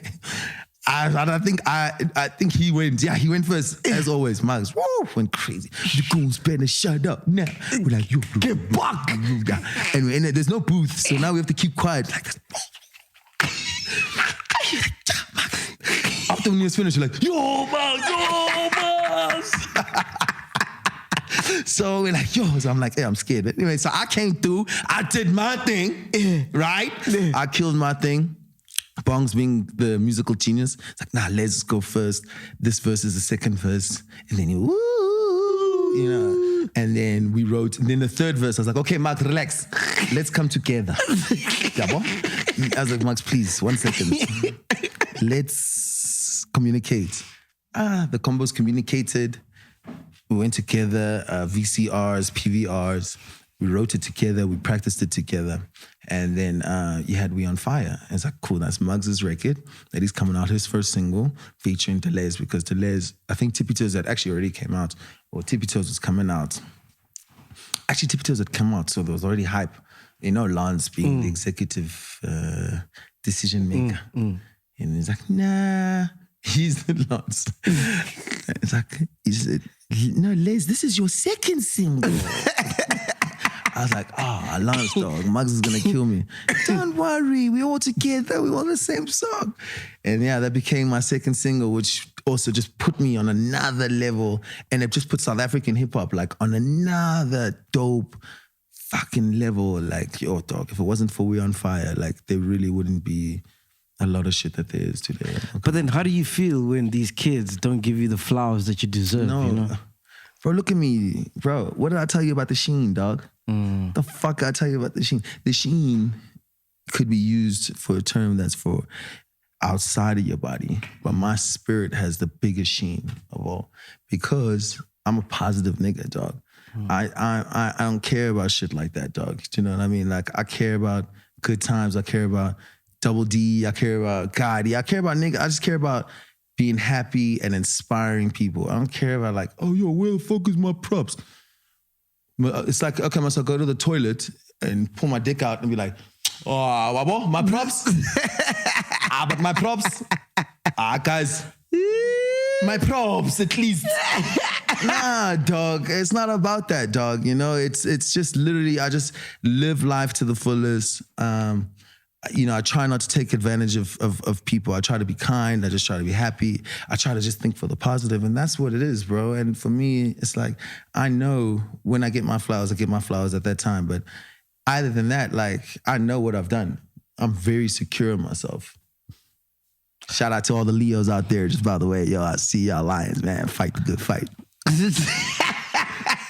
I think he wins. Yeah, he went first, as always. MacG went crazy. The goons better shut up now. We're like, yo, get back. And there's no booth, so now we have to keep quiet. Like this. After when he was finished, you're like, yo, Max. So we're like, yo. So I'm like, yeah, I'm scared. But anyway, so I came through. I did my thing, right? I killed my thing. Bongs being the musical genius, it's like, nah, let's go first. This verse is the second verse. And then and then we wrote, and then the third verse, I was like, okay, Max, relax. Let's come together. I was like, Max, please, 1 second. Let's communicate. The combos communicated. We went together, VCRs, PVRs. We wrote it together. We practiced it together. And then you had We On Fire. And it's like, cool, that's Muggs' record that he's coming out, his first single featuring L.E.S, because L.E.S, I think Tippy Toes had actually already came out, or Tippy Toes was coming out. Actually, Tippy Toes had come out, so there was already hype. You know, Lance being the executive decision maker. And he's like, nah, he's the Lance. It's like, he said, no, Les, this is your second single. I was like, Lance, dog, Muggs is gonna kill me. Don't worry, we're all together, we want the same song. And yeah, that became my second single, which also just put me on another level. And it just put South African hip hop like on another dope fucking level. Like, yo, dog, if it wasn't for We On Fire, like there really wouldn't be a lot of shit that there is today. Okay. But then how do you feel when these kids don't give you the flowers that you deserve, you know? Bro, look at me. Bro, what did I tell you about the sheen, dog? The fuck did I tell you about the sheen? The sheen could be used for a term that's for outside of your body, but my spirit has the biggest sheen of all because I'm a positive nigga, dog. I don't care about shit like that, dog. Do you know what I mean? Like, I care about good times. I care about Double D. I care about Gotti. I care about nigga. I just care about being happy and inspiring people. I don't care about like, oh, yo, where the fuck is my props? It's like, okay, I go to the toilet and pull my dick out and be like, oh, wabo, my props? But my props? Guys, my props, at least. Nah, dog, it's not about that, dog. You know, it's just literally, I just live life to the fullest. You know, I try not to take advantage of people. I try to be kind. I just try to be happy. I try to just think for the positive, and that's what it is, bro. And for me, it's like, I know when I get my flowers, I get my flowers at that time. But other than that, like, I know what I've done. I'm very secure in myself. Shout out to all the Leos out there. Just by the way, yo, I see y'all Lions, man. Fight the good fight.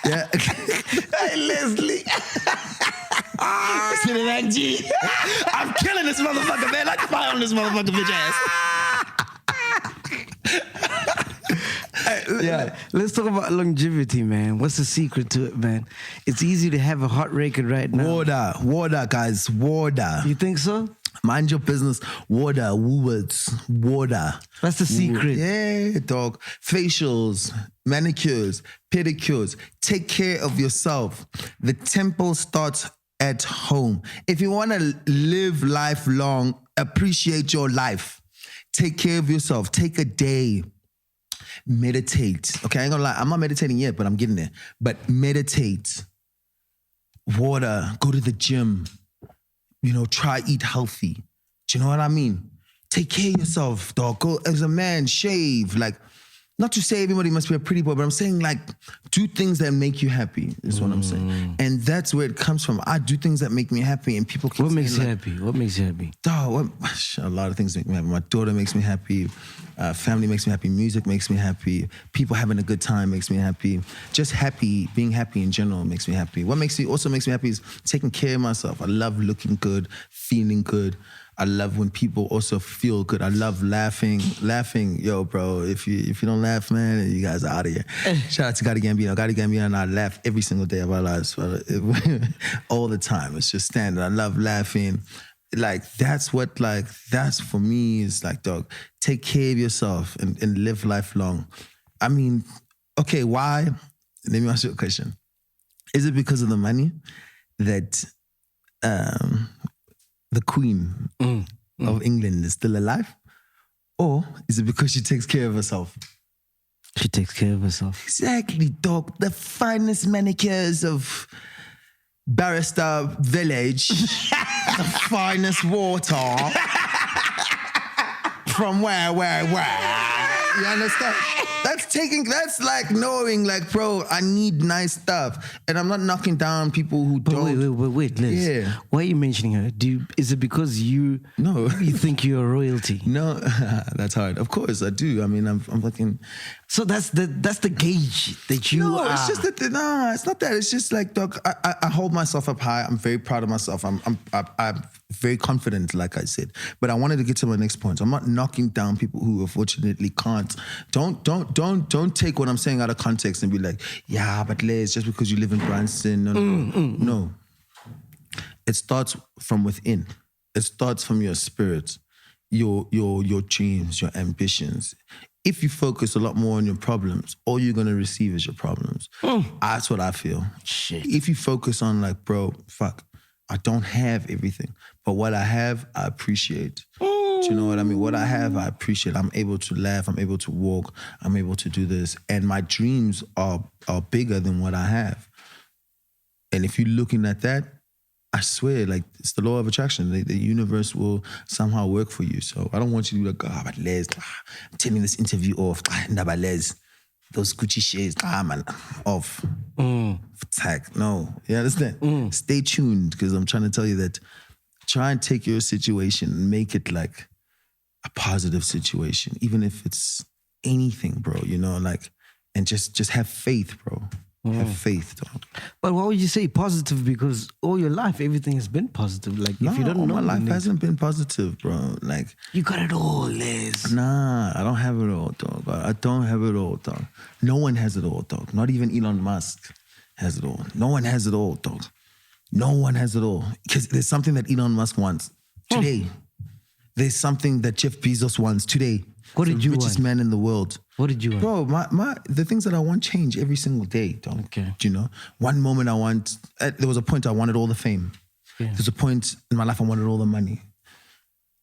Yeah. Hey, Leslie. MacG. I'm killing this motherfucker, man. Let's spy on this motherfucker, bitch ass. Yeah. Let's talk about longevity, man. What's the secret to it, man? It's easy to have a hot record right now. Water, guys. Water. You think so? Mind your business. Water. That's the secret. Yeah, dog. Facials, manicures, pedicures. Take care of yourself. The temple starts at home. If you want to live life long, appreciate your life. Take care of yourself. Take a day. Meditate. Okay, I ain't gonna lie. I'm not meditating yet, but I'm getting there. But meditate. Water. Go to the gym. You know, try eat healthy. Do you know what I mean? Take care of yourself, dog. Go as a man, shave. Like, not to say everybody must be a pretty boy, but I'm saying, like, do things that make you happy is what I'm saying. And that's where it comes from. I do things that make me happy, and people keep What makes you like, happy? What makes you happy? Dog, a lot of things make me happy. My daughter makes me happy. Family makes me happy. Music makes me happy. People having a good time makes me happy. Just happy, being happy in general makes me happy. What also makes me happy is taking care of myself. I love looking good, feeling good. I love when people also feel good. I love laughing. Yo, bro, if you don't laugh, man, you guys are out of here. Shout out to Gotti Gambino. Gotti Gambino and I laugh every single day of our lives. All the time. It's just standard. I love laughing. Like, that's for me is like, dog, take care of yourself and live life long. I mean, okay, why? Let me ask you a question. Is it because of the money that the Queen of England is still alive? Or is it because she takes care of herself? She takes care of herself. Exactly, dog. The finest manicures of Barrister Village, the finest water. from where? You understand? That's like knowing, like, bro, I need nice stuff. And I'm not knocking down people who don't. Wait, Les. Yeah. Why are you mentioning her? Is it because you think you're a royalty? No, that's hard. Of course, I do. I mean, I'm fucking... So that's the gauge that you are. It's just that, no, it's not that. It's just like, dog, I hold myself up high. I'm very proud of myself. I'm very confident, like I said. But I wanted to get to my next point. I'm not knocking down people who unfortunately can't. Don't take what I'm saying out of context and be like, yeah, but Les, just because you live in Branston. No. It starts from within. It starts from your spirit, your dreams, your ambitions. If you focus a lot more on your problems, all you're going to receive is your problems. That's what I feel. Shit. If you focus on like, bro, fuck, I don't have everything, but what I have, I appreciate. Do you know what I mean? What I have, I appreciate. I'm able to laugh. I'm able to walk. I'm able to do this. And my dreams are bigger than what I have. And if you're looking at that, I swear, like, it's the law of attraction. The universe will somehow work for you. So I don't want you to be like, but Les, I'm turning this interview off. But Les, those Gucci shades, man, off. Tag. No, you understand? Stay tuned, because I'm trying to tell you that try and take your situation and make it like a positive situation, even if it's anything, bro, you know, like, and just have faith, bro. Have faith, dog. But why would you say positive? Because all your life, everything has been positive. Like, if you don't know, my life hasn't been positive, bro. Like, you got it all, Les. Nah, I don't have it all, dog. I don't have it all, dog. No one has it all, dog. Not even Elon Musk has it all. No one has it all, dog. No one has it all. Because there's something that Elon Musk wants today. There's something that Jeff Bezos wants today. What did you want? The richest man in the world. What did you want? Bro, the things that I want change every single day, dog. Okay. Do you know? One moment there was a point I wanted all the fame. Yeah. There's a point in my life I wanted all the money.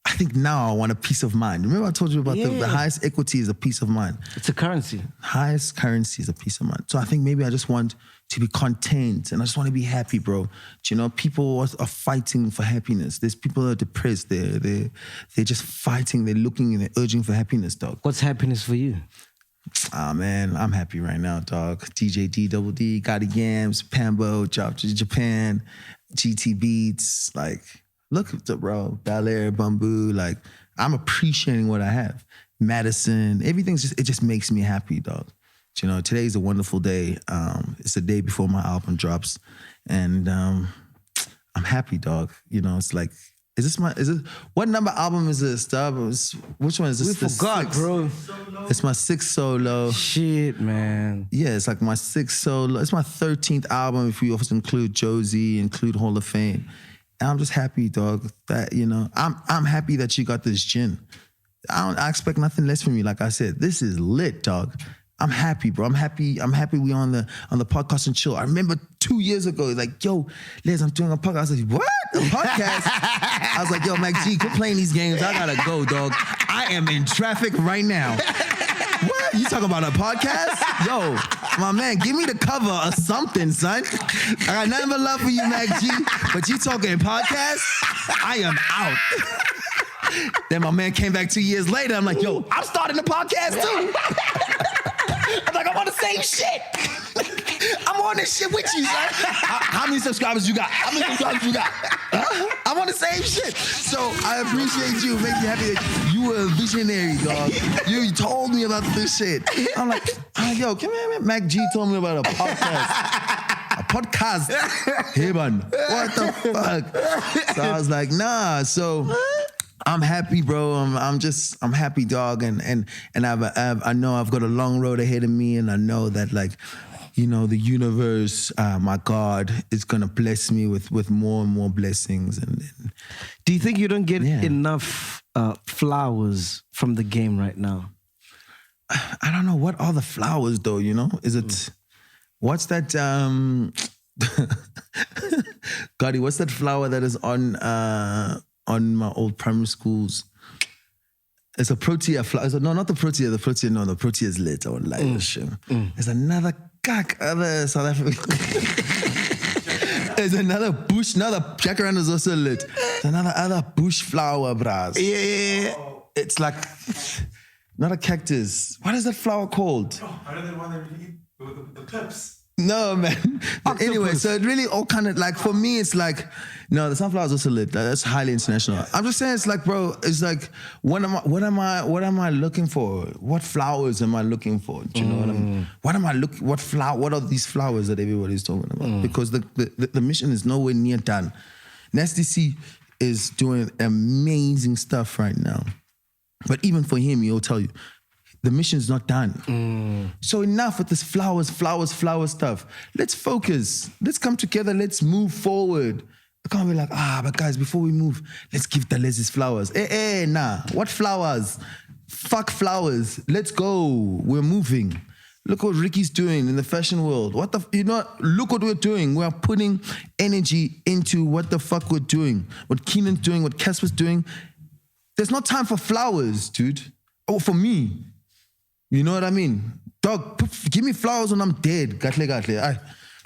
I think now I want a peace of mind. Remember I told you about the highest equity is a peace of mind. It's a currency. Highest currency is a peace of mind. So I think maybe I just want to be content and I just want to be happy, bro. Do you know, people are fighting for happiness. There's people that are depressed. They're just fighting. They're looking and they're urging for happiness, dog. What's happiness for you? Man, I'm happy right now, dog. DJ D, Double D, Gotti Gams, Pambo, Drop to Japan, GT Beats, like... Look at the bro, Bel Air, Bamboo, like, I'm appreciating what I have. Madison, everything's it just makes me happy, dog. You know, today's a wonderful day. It's the day before my album drops. And I'm happy, dog. You know, it's like, what number album is this, dog? Which one is this? We forgot, bro. It's my 6th solo. Shit, man. Yeah, it's like my 6th solo. It's my 13th album if we also include Jozi, include Hall of Fame. And I'm just happy, dog, that, you know, I'm happy that you got this gin. I expect nothing less from you. Like I said, this is lit, dog. I'm happy, bro. I'm happy we on the podcast and chill. I remember 2 years ago, like, yo, Les, I'm doing a podcast. I was like, what? A podcast? I was like, yo, MacG, quit playing these games. I gotta go, dog. I am in traffic right now. What? You talking about a podcast? Yo, my man, give me the cover or something, son. I got nothing but love for you, MacG, but you talking podcast? I am out. Then my man came back 2 years later. I'm like, yo, I'm starting a podcast too. I'm like, I'm on the same shit. I'm on this shit with you, son. How many subscribers you got? I'm on the same shit. So I appreciate you. Make me happy that you were a visionary, dog. You told me about this shit. I'm like, yo, come here, man. MacG told me about a podcast. Hey, man. What the fuck? So I was like, nah. So I'm happy, bro. I'm happy, dog. And I know I've got a long road ahead of me, and I know that, like, you know, the universe, my God, is gonna bless me with more and more blessings. And do you think you don't get enough flowers from the game right now? I don't know. What are the flowers, though? You know, is it? What's that? Gotti, what's that flower that is on my old primary schools? It's a protea flower. No, not the protea. The protea, no, the protea is lit. I won't lie. There's another other South African. There's another bush, another jacaranda is also lit. There's another bush flower, bras. Yeah. it's like not a cactus. What is that flower called? Oh, I don't know why they eat the clips. No, man. But anyway, so it really all kind of like, for me, it's like, no, the sunflower is also lit. That's highly international. I'm just saying, it's like, bro, it's like, what am I looking for? What flowers am I looking for? Do you know what I mean? What are these flowers that everybody's talking about? Because the mission is nowhere near done. Nasty C is doing amazing stuff right now. But even for him, he'll tell you, the mission's not done. So enough with this flowers stuff. Let's focus. Let's come together. Let's move forward. I can't be like, but guys, before we move, let's give the Les his flowers. Nah. What flowers? Fuck flowers. Let's go. We're moving. Look what Ricky's doing in the fashion world. Look what we're doing. We are putting energy into what the fuck we're doing. What Keenan's doing, what Casper's doing. There's no time for flowers, dude. Oh, for me. You know what I mean? Dog, give me flowers when I'm dead. Gatle.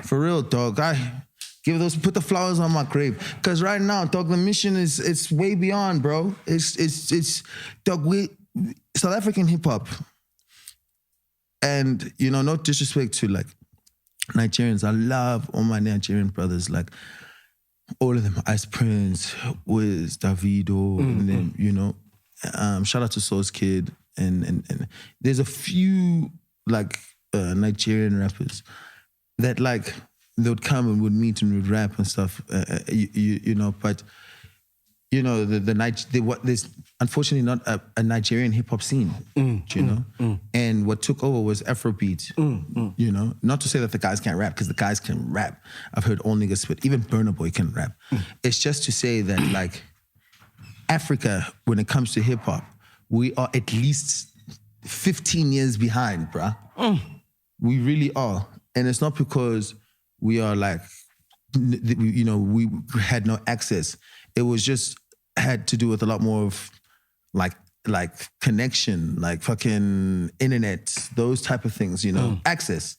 For real, dog. Put the flowers on my grave. Because right now, dog, the mission it's way beyond, bro. It's dog, South African hip hop. And, no disrespect to like Nigerians. I love all my Nigerian brothers, like all of them. Ice Prince, Wiz, Davido, and them, shout out to Source Kid. And there's a few like Nigerian rappers that like they would come and would meet and would rap and stuff, but there's unfortunately not a Nigerian hip hop scene, and what took over was Afrobeat, not to say that the guys can't rap, because the guys can rap. I've heard all niggas spit, even Burna Boy can rap. It's just to say that like Africa, when it comes to hip hop, we are at least 15 years behind, bruh. We really are. And it's not because we are like, we had no access. It was just had to do with a lot more of like connection, like fucking internet, those type of things, access.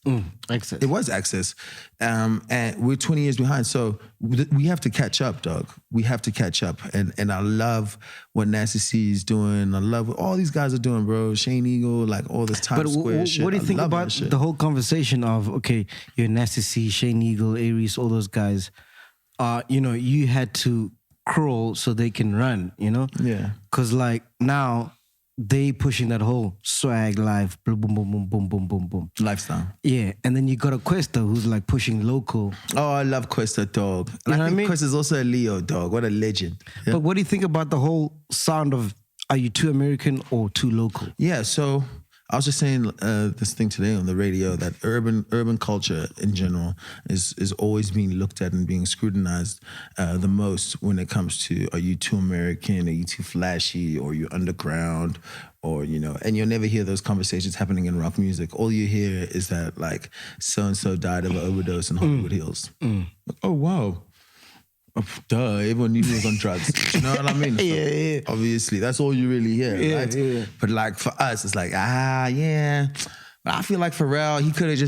Access. It was access. And we're 20 years behind. So we have to catch up, dog. We have to catch up. And I love what Nasty C is doing. I love what all these guys are doing, bro. Shane Eagle, like all this Times Square shit. What do you think about the whole conversation of, okay, you're Nasty C, Shane Eagle, Aries, all those guys. You had to crawl so they can run, Yeah. Because like now they pushing that whole swag life, boom, boom, boom, boom, boom, boom, boom, boom. Lifestyle. Yeah. And then you got a Questa who's like pushing local. Oh, I love Questa, dog. And You know I think what I mean? Questa's also a Leo, dog. What a legend. Yeah. But what do you think about the whole sound of, are you too American or too local? Yeah, so I was just saying this thing today on the radio that urban culture in general is always being looked at and being scrutinized the most when it comes to, are you too American, are you too flashy, or you're underground, or and you'll never hear those conversations happening in rock music. All you hear is that like so and so died of an overdose in Hollywood Hills. Oh wow. Oh, duh, everyone knew he was on drugs. You know what I mean? Yeah. Obviously, that's all you really hear, right? Yeah. But like for us, it's like, yeah. But I feel like Pharrell, he could have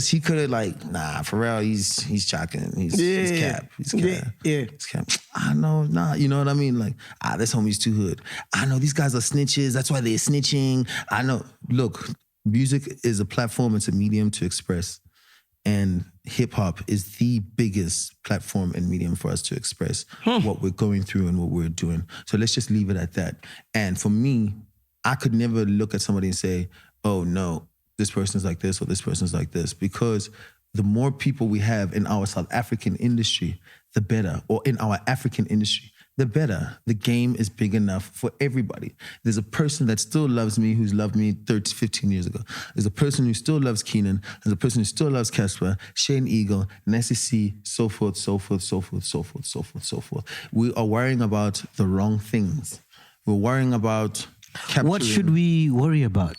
Pharrell, he's chalking. He's cap. He's cap. Yeah. He's cap. I know, you know what I mean? Like, this homie's too hood. I know these guys are snitches, that's why they're snitching. I know. Look, music is a platform, it's a medium to express. And hip hop is the biggest platform and medium for us to express what we're going through and what we're doing. So let's just leave it at that. And for me, I could never look at somebody and say, oh no, this person's like this or this person's like this, because the more people we have in our South African industry, the better, or in our African industry, the better. The game is big enough for everybody. There's a person that still loves me who's loved me 15 years ago. There's a person who still loves Keenan. There's a person who still loves Casper, Shane Eagle, Nasty C, so forth, so forth, so forth, so forth, so forth, so forth. We are worrying about the wrong things. We're worrying about capturing. What should we worry about?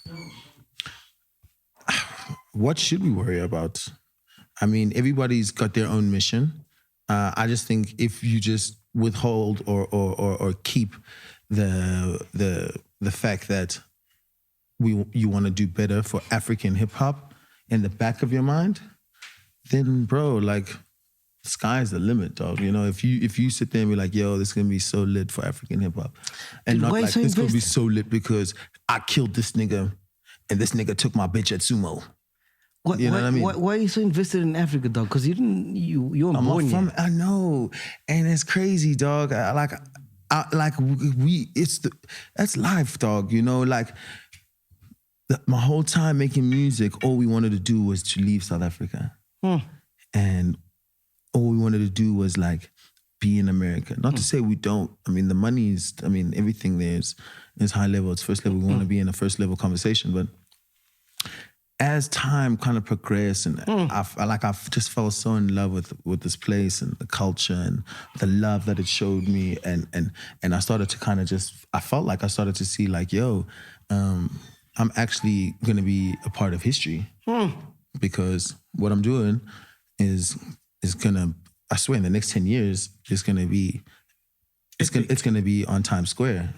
What should we worry about? I mean, everybody's got their own mission. I just think if you just withhold or keep the fact that you want to do better for African hip hop in the back of your mind, then bro, like, sky's the limit, dog. If you sit there and be like, yo, this is gonna be so lit for African hip hop, And not why like, so this gonna be invested? so lit because I killed this nigga and this nigga took my bitch at sumo. You know what I mean? Why are you so invested in Africa, dog? Because you weren't I'm born from, here. I know. And it's crazy, dog. That's life, dog. You know, like my whole time making music, all we wanted to do was to leave South Africa. And all we wanted to do was like be in America. Not to say we don't. I mean, the money is, everything there is high level. It's first level. We want to be in a first level conversation. But as time kind of progressed and I've just fell so in love with this place and the culture and the love that it showed me. And I started to kind of I felt like I started to see like, yo, I'm actually going to be a part of history because what I'm doing is going to, I swear in the next 10 years, it's going to be on Times Square.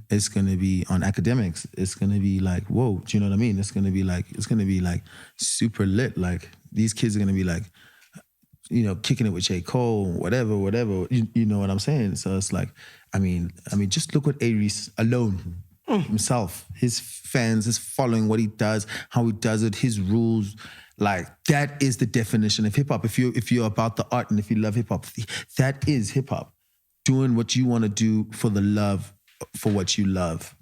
It's going to be on academics. It's going to be like, whoa, do you know what I mean? It's going to be like super lit. Like these kids are going to be like, you know, kicking it with J. Cole, whatever. You know what I'm saying? So it's like, I mean, just look at Aries alone. Himself, his fans, his following, what he does, how he does it, his rules, like that is the definition of hip hop. If you're about the art and if you love hip hop, that is hip hop. Doing what you want to do for the love, for what you love.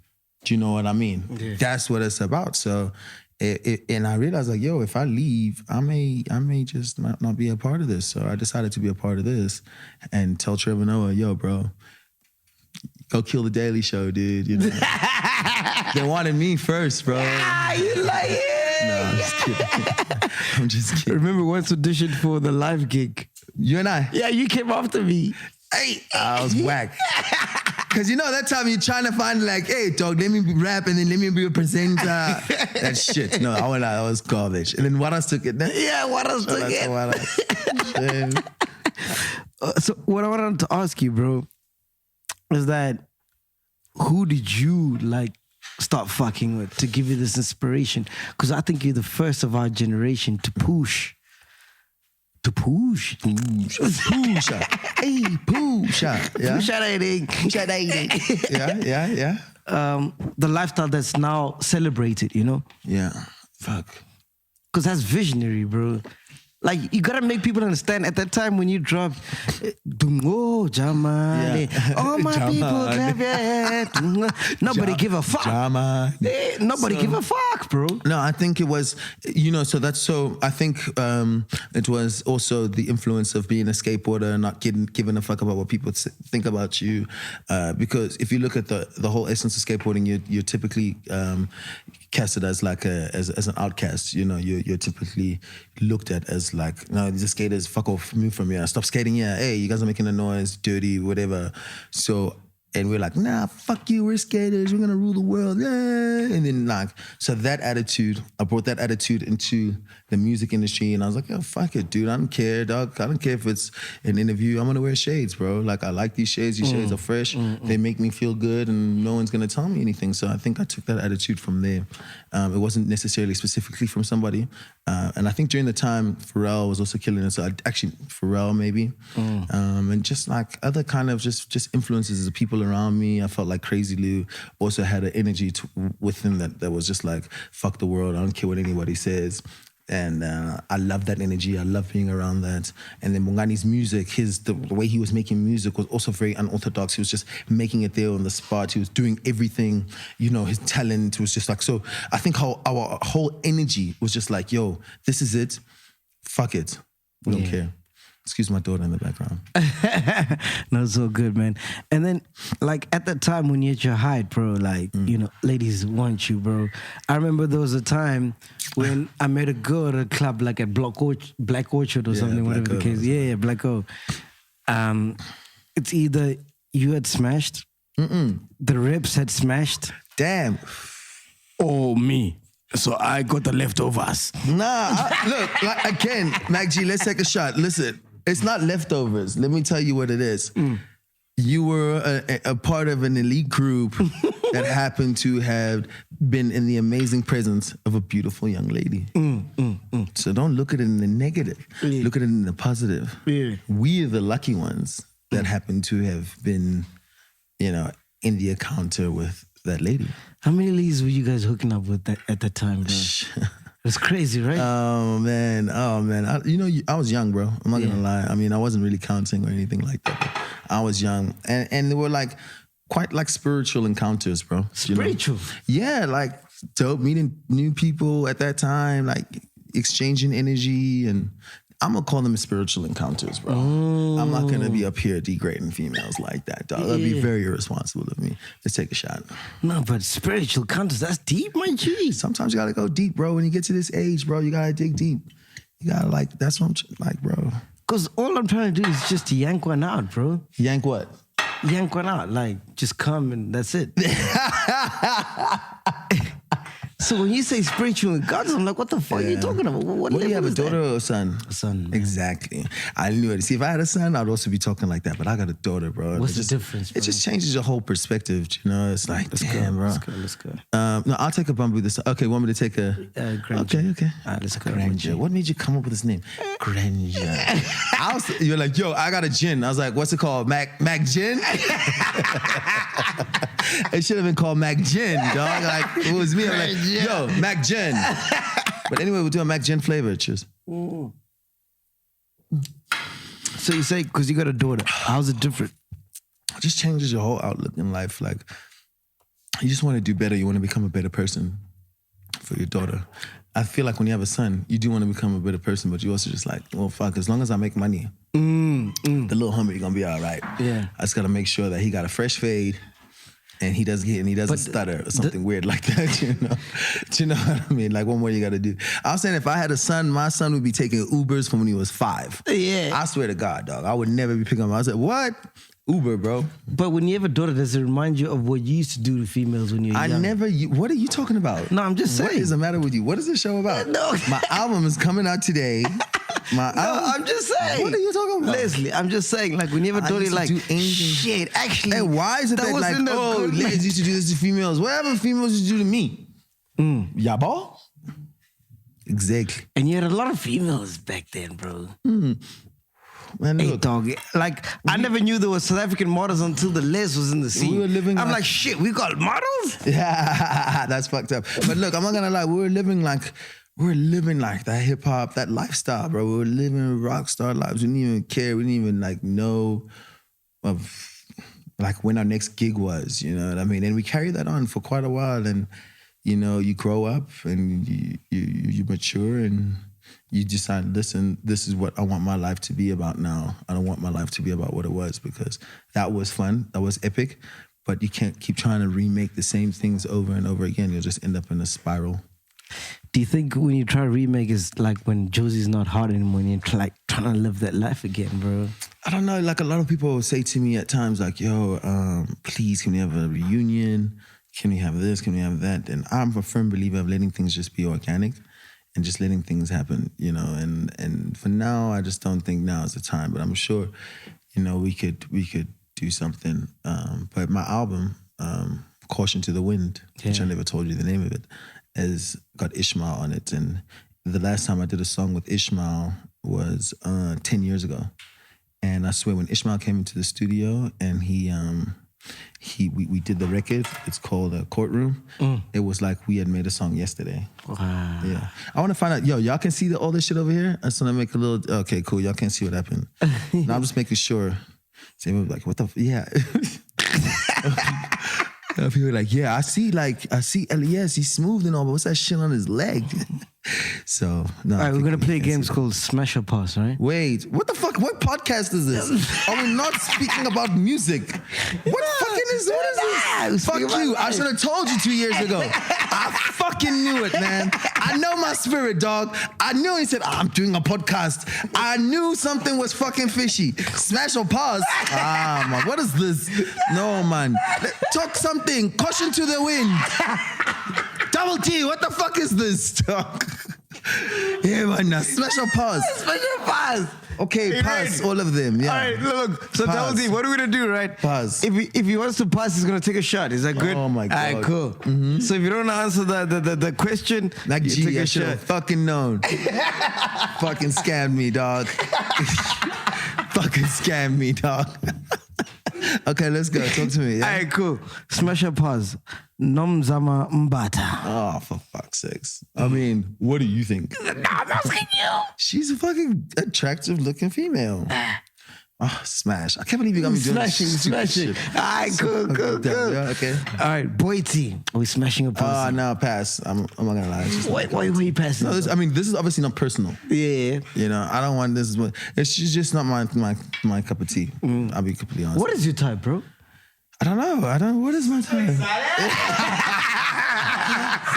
Do you know what I mean? Yeah. That's what it's about. So, and I realized like, yo, if I leave, I may just not be a part of this. So I decided to be a part of this and tell Trevor Noah, yo, bro, go kill the Daily Show, dude. You know, they wanted me first, bro. Ah, you like it? No, I'm just kidding. I'm just kidding. Remember once auditioned for the live gig? You and I? Yeah, you came after me. Hey, I was whack. Cause you know that time you're trying to find like, hey dog, let me rap and then let me be a presenter. That shit. No, I was garbage. And then what else took it? Yeah, what else took it? So what I wanted to ask you, bro, is that who did you like start fucking with to give you this inspiration? Because I think you're the first of our generation to push. Hey, Yeah. The lifestyle that's now celebrated, you know? Yeah. Fuck. Because that's visionary, bro. Like, you gotta make people understand at that time when you dropped Dungo Jamani, all my people clap your hands. Nobody give a fuck. Nobody give a fuck, bro. No, I think it was, you know, I think it was also the influence of being a skateboarder and not giving a fuck about what people think about you. Because if you look at the whole essence of skateboarding, you're typically casted as like as an outcast. You know, you're typically looked at as like, no, these skaters, fuck off, move from here, stop skating here. Hey, you guys are making a noise, dirty, whatever. So, and we're like, nah, fuck you, we're skaters, we're gonna rule the world, yeah. And then like, so that attitude, I brought that attitude into the music industry, and I was like, yo, fuck it, dude, I don't care, dog. I don't care if it's an interview, I'm gonna wear shades, bro. Like, I like these shades are fresh, they make me feel good, and no one's gonna tell me anything. So I think I took that attitude from there. It wasn't necessarily specifically from somebody. And I think during the time, Pharrell was also killing it. So Pharrell maybe. And just like other kind of just influences of people around me. I felt like Crazy Lou also had an energy within that was just like, fuck the world, I don't care what anybody says. And I love that energy. I love being around that. And then Bongani's music, the way he was making music was also very unorthodox. He was just making it there on the spot. He was doing everything, you know, his talent was just like, so I think how our whole energy was just like, yo, this is it. Fuck it. We don't care. Excuse my daughter in the background. No, it's all good, man. And then, like, at that time when you're at your height, bro, like, you know, ladies want you, bro. I remember there was a time when I met a girl at a club, like at Black Orchard or something, whatever the case. Yeah, Black O. It's either you had smashed, the Rips had smashed. Damn. Or me. So I got the leftovers. Look, like, again, MacG, let's take a shot. Listen. It's not leftovers. Let me tell you what it is. You were a part of an elite group that happened to have been in the amazing presence of a beautiful young lady. So don't look at it in the negative. Look at it in the positive. We're the lucky ones that happen to have been, you know, in the encounter with that lady. How many ladies were you guys hooking up with at that time, bro? It's crazy, right? Oh man. I was young, bro. I'm not gonna lie. I mean, I wasn't really counting or anything like that. But I was young, and they were like quite like spiritual encounters, bro. Spiritual? Yeah, like dope, meeting new people at that time, like exchanging energy, and I'm gonna call them spiritual encounters, bro. I'm not gonna be up here degrading females like that, dog. That'd be very irresponsible of me. Let's take a shot. No, but spiritual encounters, that's deep, my G. Sometimes you gotta go deep, bro. When you get to this age, bro, you gotta dig deep. You gotta like, that's what I'm like, bro. Because all I'm trying to do is just to yank one out, bro. Yank what? Yank one out, like just come and that's it. So when you say spiritual encounters, I'm like, what the fuck are you talking about? What do you have, a daughter or a son? A son, man. Exactly. I knew it. See, if I had a son, I'd also be talking like that, but I got a daughter, bro. What's the difference, bro? It just changes your whole perspective, you know? It's like, damn, bro. Let's go. No, I'll take a bumblebee this time. Okay, want me to take a... Granger. Okay. All right, let's go. Granger. What made you come up with this name? Granger. You're like, yo, I got a gin. I was like, what's it called? MacG Gin? It should have been called MacG Gin, dog. Like, it was me. I'm like, yo, MacG Gin. But anyway, we're doing MacG Gin flavor. Cheers. So you say, because you got a daughter, how's it different? It just changes your whole outlook in life. Like, you just want to do better. You want to become a better person for your daughter. I feel like when you have a son, you do want to become a better person, but you also just like, well, fuck, as long as I make money, the little homie gonna be all right. Yeah. I just gotta make sure that he got a fresh fade and he doesn't stutter or something weird like that, you know? Do you know what I mean? Like, what more you gotta do? I was saying if I had a son, my son would be taking Ubers from when he was 5. Yeah. I swear to God, dog. I would never be picking him up. I said, what? Uber, bro. But when you have a daughter, does it remind you of what you used to do to females when you were young? What are you talking about? No, I'm just saying. What is the matter with you? What is this show about? No. My album is coming out today. I'm just saying. What are you talking about? Leslie, I'm just saying, like, when you have a daughter, like, shit, actually. And why is it that like, ladies used to do this to females? Whatever females used to do to me. Yabo? Exactly. And you had a lot of females back then, bro. Man, Hey, look, dog. Like, I never knew there were South African models until the L.E.S was in the scene. We were living I'm like- like, shit, we got models? yeah, that's fucked up. But look, I'm not gonna lie, we were living like that hip hop, that lifestyle, bro. We were living rock star lives. We didn't even care. We didn't even like know of like when our next gig was, you know what I mean? And we carried that on for quite a while. And you know, you grow up and you mature and you decide, listen, this is what I want my life to be about now. I don't want my life to be about what it was, because that was fun, that was epic, but you can't keep trying to remake the same things over and over again. You'll just end up in a spiral. Do you think when you try to remake is like when Jozi's not hot anymore and you're like trying to live that life again, bro? I don't know, like a lot of people say to me at times like, yo, please, can we have a reunion? Can we have this? Can we have that? And I'm a firm believer of letting things just be organic and just letting things happen, you know. And for now, I just don't think now is the time. But I'm sure, you know, we could do something. But my album, Caution to the Wind, which I never told you the name of it, has got Ishmael on it. And the last time I did a song with Ishmael was 10 years ago. And I swear, when Ishmael came into the studio and we did the record, it's called Courtroom. It was like we had made a song yesterday. Wow. Yeah. I want to find out, yo, y'all can see all this shit over here? I just want to make a little, okay, cool. Y'all can't see what happened. Now I'm just making sure. So like, what the, yeah. People are like, yeah, I see L.E.S, he's smooth and all, but what's that shit on his leg? So, no. All right, we're going to play games called Smash or Pass, right? Wait, what the fuck? What podcast is this? Are we not speaking about music? What is this? Fuck you. I should have told you 2 years ago. I fucking knew it, man. I know my spirit, dog. I knew he said, I'm doing a podcast. I knew something was fucking fishy. Smash or Pause? Man, what is this? No, man. Talk something. Caution to the wind. Double T, what the fuck is this, dog? Yeah, man, now Smash or Pause? Smash or Pass. Okay, pass all of them. Yeah. All right, look. So Pass. Double D, what are we gonna do, right? Pass. If he wants to pass, he's gonna take a shot. Is that good? Oh my God. All right, cool. So if you don't answer the question, Like, you take I a should have shot. fucking known. Fucking scammed me, dog. Fucking scammed me, dog. Okay, let's go. Talk to me. Yeah? All right, cool. Smash or pause. Nomzama Mbata. Oh, for fuck's sakes. I mean, what do you think? No, I'm asking you. She's a fucking attractive looking female. Oh, smash. I can't believe you got me doing this Smashing. shit. All right, cool. Yeah, okay. All right, boy T. Are we smashing a pause? No, pass. I'm not gonna lie. It's just Why are you passing? no, this is obviously not personal. Yeah. You know, I don't want this. It's just not my cup of tea. I'll be completely honest. What is your type, bro? I don't know. What is my type?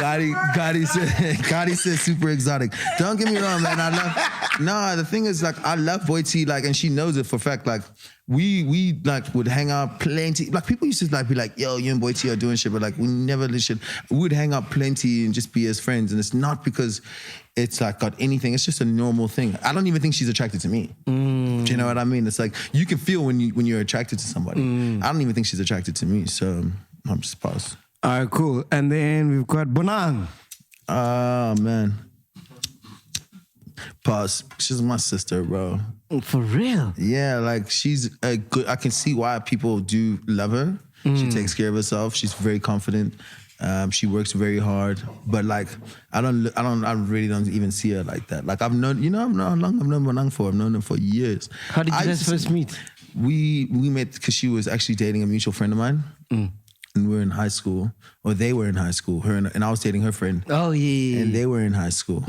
Gotti said super exotic. Don't get me wrong, man. The thing is, like, I love Boy T, like, and she knows it for a fact. Like, we like would hang out plenty. Like, people used to like be like, yo, you and Boy T are doing shit, but like we never did shit. We would hang out plenty and just be as friends. And it's not because it's like got anything. It's just a normal thing. I don't even think she's attracted to me. Do you know what I mean? It's like you can feel when you're attracted to somebody. I don't even think she's attracted to me. So I'm just pause. All right, cool. And then we've got Bonang. Oh, man. Pause. She's my sister, bro. For real? Yeah, like she's a good. I can see why people do love her. She takes care of herself. She's very confident. She works very hard. But like, I really don't even see her like that. Like I've known Bonang for. I've known her for years. How did you guys first meet? We met because she was actually dating a mutual friend of mine. And we were in high school, or they were in high school. Her and I was dating her friend. Oh yeah. And they were in high school.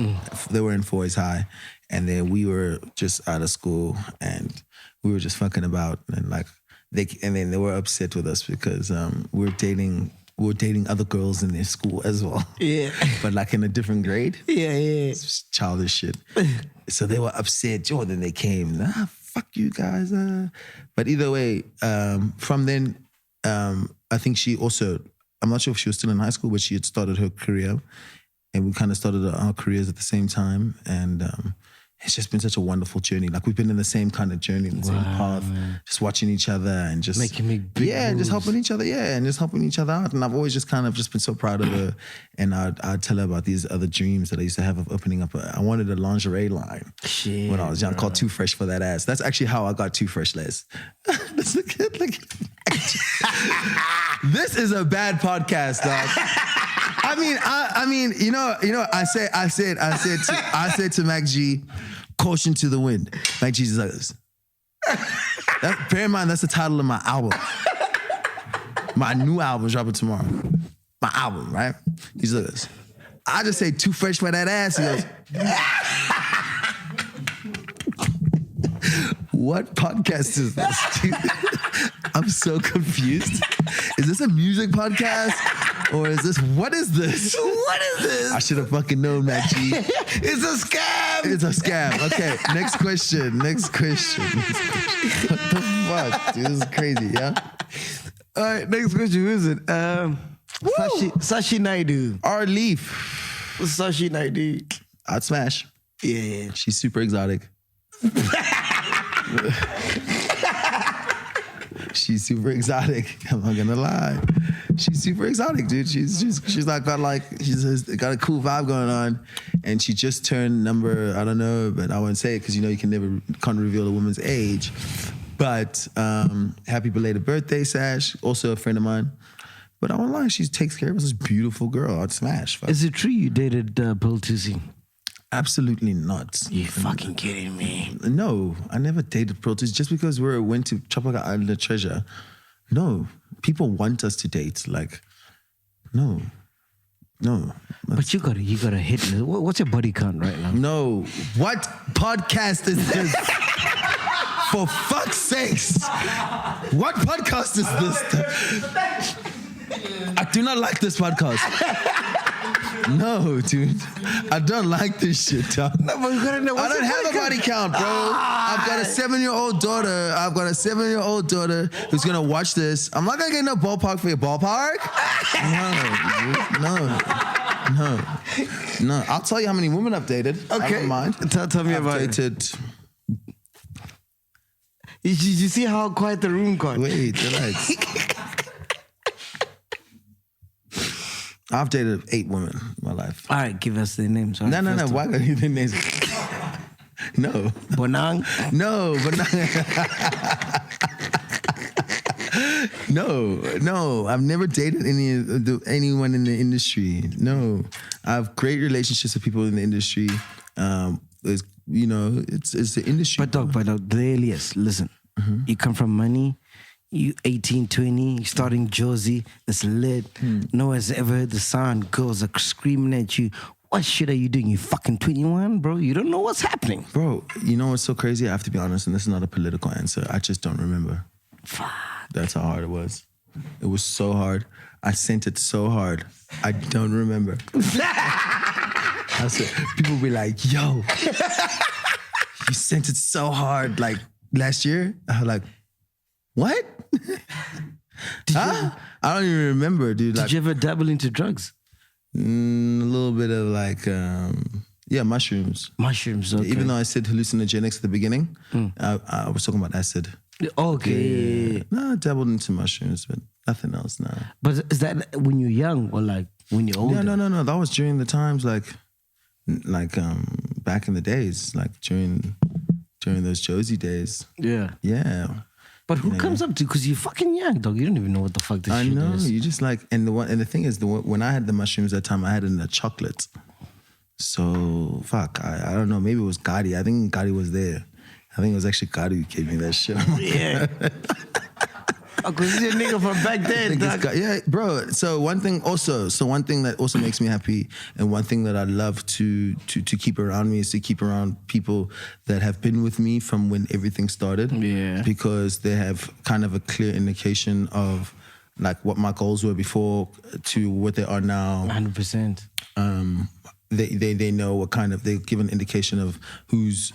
They were in Foy's High, and then we were just out of school, and we were just fucking about, and like then they were upset with us because we were dating other girls in their school as well. Yeah. But like in a different grade. Yeah. It's childish shit. So they were upset. Oh, then they came. Fuck you guys. But either way, from then. I think she also, I'm not sure if she was still in high school, but she had started her career, and we kind of started our careers at the same time. And it's just been such a wonderful journey. Like we've been in the same kind of journey, the same path, just watching each other and just making me big moves. and just helping each other. Yeah, and just helping each other out. And I've always just kind of just been so proud of her. And I'd tell her about these other dreams that I used to have of opening up. I wanted a lingerie line when I was young called Too Fresh for That Ass. That's actually how I got Too Fresh, Les. This is a bad podcast, dog. I mean, you know. I said to MacG, caution to the wind. MacG's like this. Bear in mind, that's the title of my album. My new album dropping tomorrow. My album, right? He's like this. I just say Too Fresh for That Ass. He goes, what podcast is this? I'm so confused. Is this a music podcast? Or what is this? What is this? I should have fucking known, MacG. It's a scam. It's a scam. Okay, next question. What the fuck? Dude, this is crazy, yeah? All right, next question. Who is it? Sashi Naidu. Our Leaf. What's Sashi Naidu? I'd smash. Yeah. She's super exotic. She's super exotic. I'm not gonna lie. She's super exotic, dude. She's got a cool vibe going on, and she just turned number, I don't know, but I won't say it because you can't reveal a woman's age. But happy belated birthday, Sash. Also a friend of mine. But I won't lie, she takes care of us. This beautiful girl. I'd smash. Fuck. Is it true you dated Pearl Tusi? Absolutely not. You fucking kidding me? No, I never dated Pearl Tusi. Just because we went to Chapaka Island of Treasure. No, people want us to date. Like, no. But you gotta hit me. What's your body count right now? No. What podcast is this? For fuck's sakes. What podcast is this? I do not like this podcast. No, dude. I don't like this shit, dog. No, but you gotta know. I don't have a body count, bro. I've got a 7-year-old daughter. Who's gonna watch this. I'm not gonna get no ballpark for your ballpark. No. I'll tell you how many women I've dated. Okay. I don't mind. Tell me about it. You see how quiet the room got? Wait, relax. I've dated 8 women in my life. All right, give us their names. No. Why gotta give their names? No. Bonang? No, Bonang. No, I've never dated anyone in the industry. No, I have great relationships with people in the industry. It's the industry. But dog, the L.E.S, listen, you come from money, you 18, 20, you're starting Jozi, it's lit. No one's ever heard the sound, girls are screaming at you. What shit are you doing? You fucking 21, bro? You don't know what's happening. Bro, you know what's so crazy? I have to be honest, and this is not a political answer. I just don't remember. Fuck. That's how hard it was. It was so hard. I sent it so hard. I don't remember. I said, people be like, yo, you sent it so hard like last year? I was like, what? I don't even remember, dude. Did you ever dabble into drugs? A little bit of like, mushrooms. Mushrooms, okay. Even though I said hallucinogenics at the beginning, I was talking about acid. Okay. Yeah. No, I dabbled into mushrooms, but nothing else now. But is that when you're young or like when you're older? Yeah, no. That was during the times like back in the days, like during those Jozi days. Yeah. Yeah. But who comes up to? Because you're fucking young, dog. You don't even know what the fuck this shit is. I know. You just like, and the thing is, when I had the mushrooms that time, I had it in a chocolate. So fuck, I don't know. Maybe it was Gotti. I think Gotti was there. I think it was actually Gotti who gave me that shit. Yeah. Because he's a nigga from back then, dog. Yeah, bro. So one thing that also makes me happy, and one thing that I love to keep around me is to keep around people that have been with me from when everything started. Yeah. Because they have kind of a clear indication of like what my goals were before to what they are now. 100%. They know what kind of, they give an indication of who's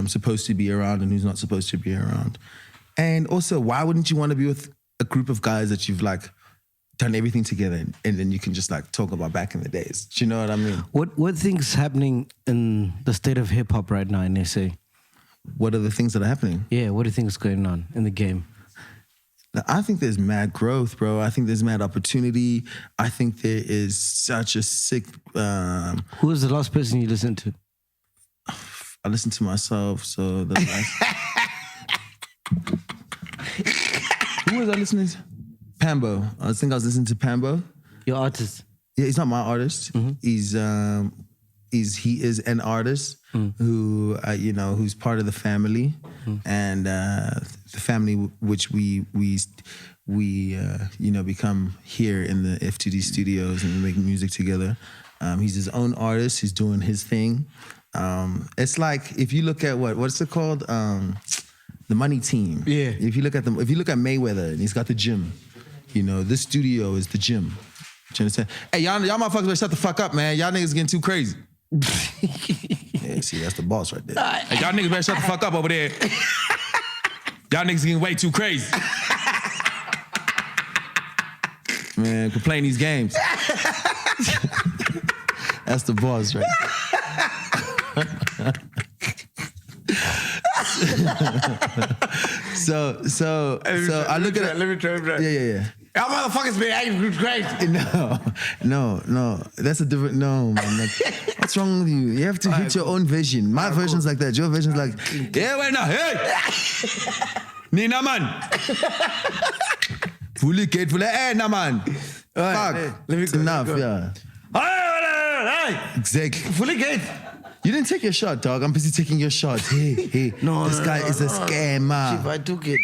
supposed to be around and who's not supposed to be around. And also, why wouldn't you want to be with a group of guys that you've like done everything together and then you can just like talk about back in the days? Do you know what I mean? What things happening in the state of hip hop right now in SA? What are the things that are happening? Yeah, what do you think is going on in the game? I think there's mad growth, bro. I think there's mad opportunity. I think there is such a sick... Who was the last person you listened to? I listened to myself, so the last... Who was I listening to? Pambo. I think I was listening to Pambo. Your artist? Yeah, he's not my artist. Mm-hmm. He is an artist who who's part of the family, and the family which we become here in the FTD studios and we make music together. He's his own artist. He's doing his thing. It's like if you look at what's it called? The Money Team. Yeah. If you look at Mayweather and he's got the gym, this studio is the gym. Do you understand? Hey, y'all motherfuckers better shut the fuck up, man. Y'all niggas getting too crazy. Yeah, see, that's the boss right there. Hey, y'all niggas better shut the fuck up over there. Y'all niggas getting way too crazy. Man, quit playing these games. That's the boss right there. So I look at it. Let me try. Yeah. Y'all motherfuckers been acting crazy. No. That's a different, no, man. Like, what's wrong with you? You have to hit your own vision. My version's like that. Your version's like, Yeah, wait now, hey! Nina man! fully gate, fully, hey, nah, man. Fuck. It's enough, yeah. Hey! Exactly. Fully gate! You didn't take your shot, dog. I'm busy taking your shot. Hey. No, this guy is a scammer. Chief, I took it.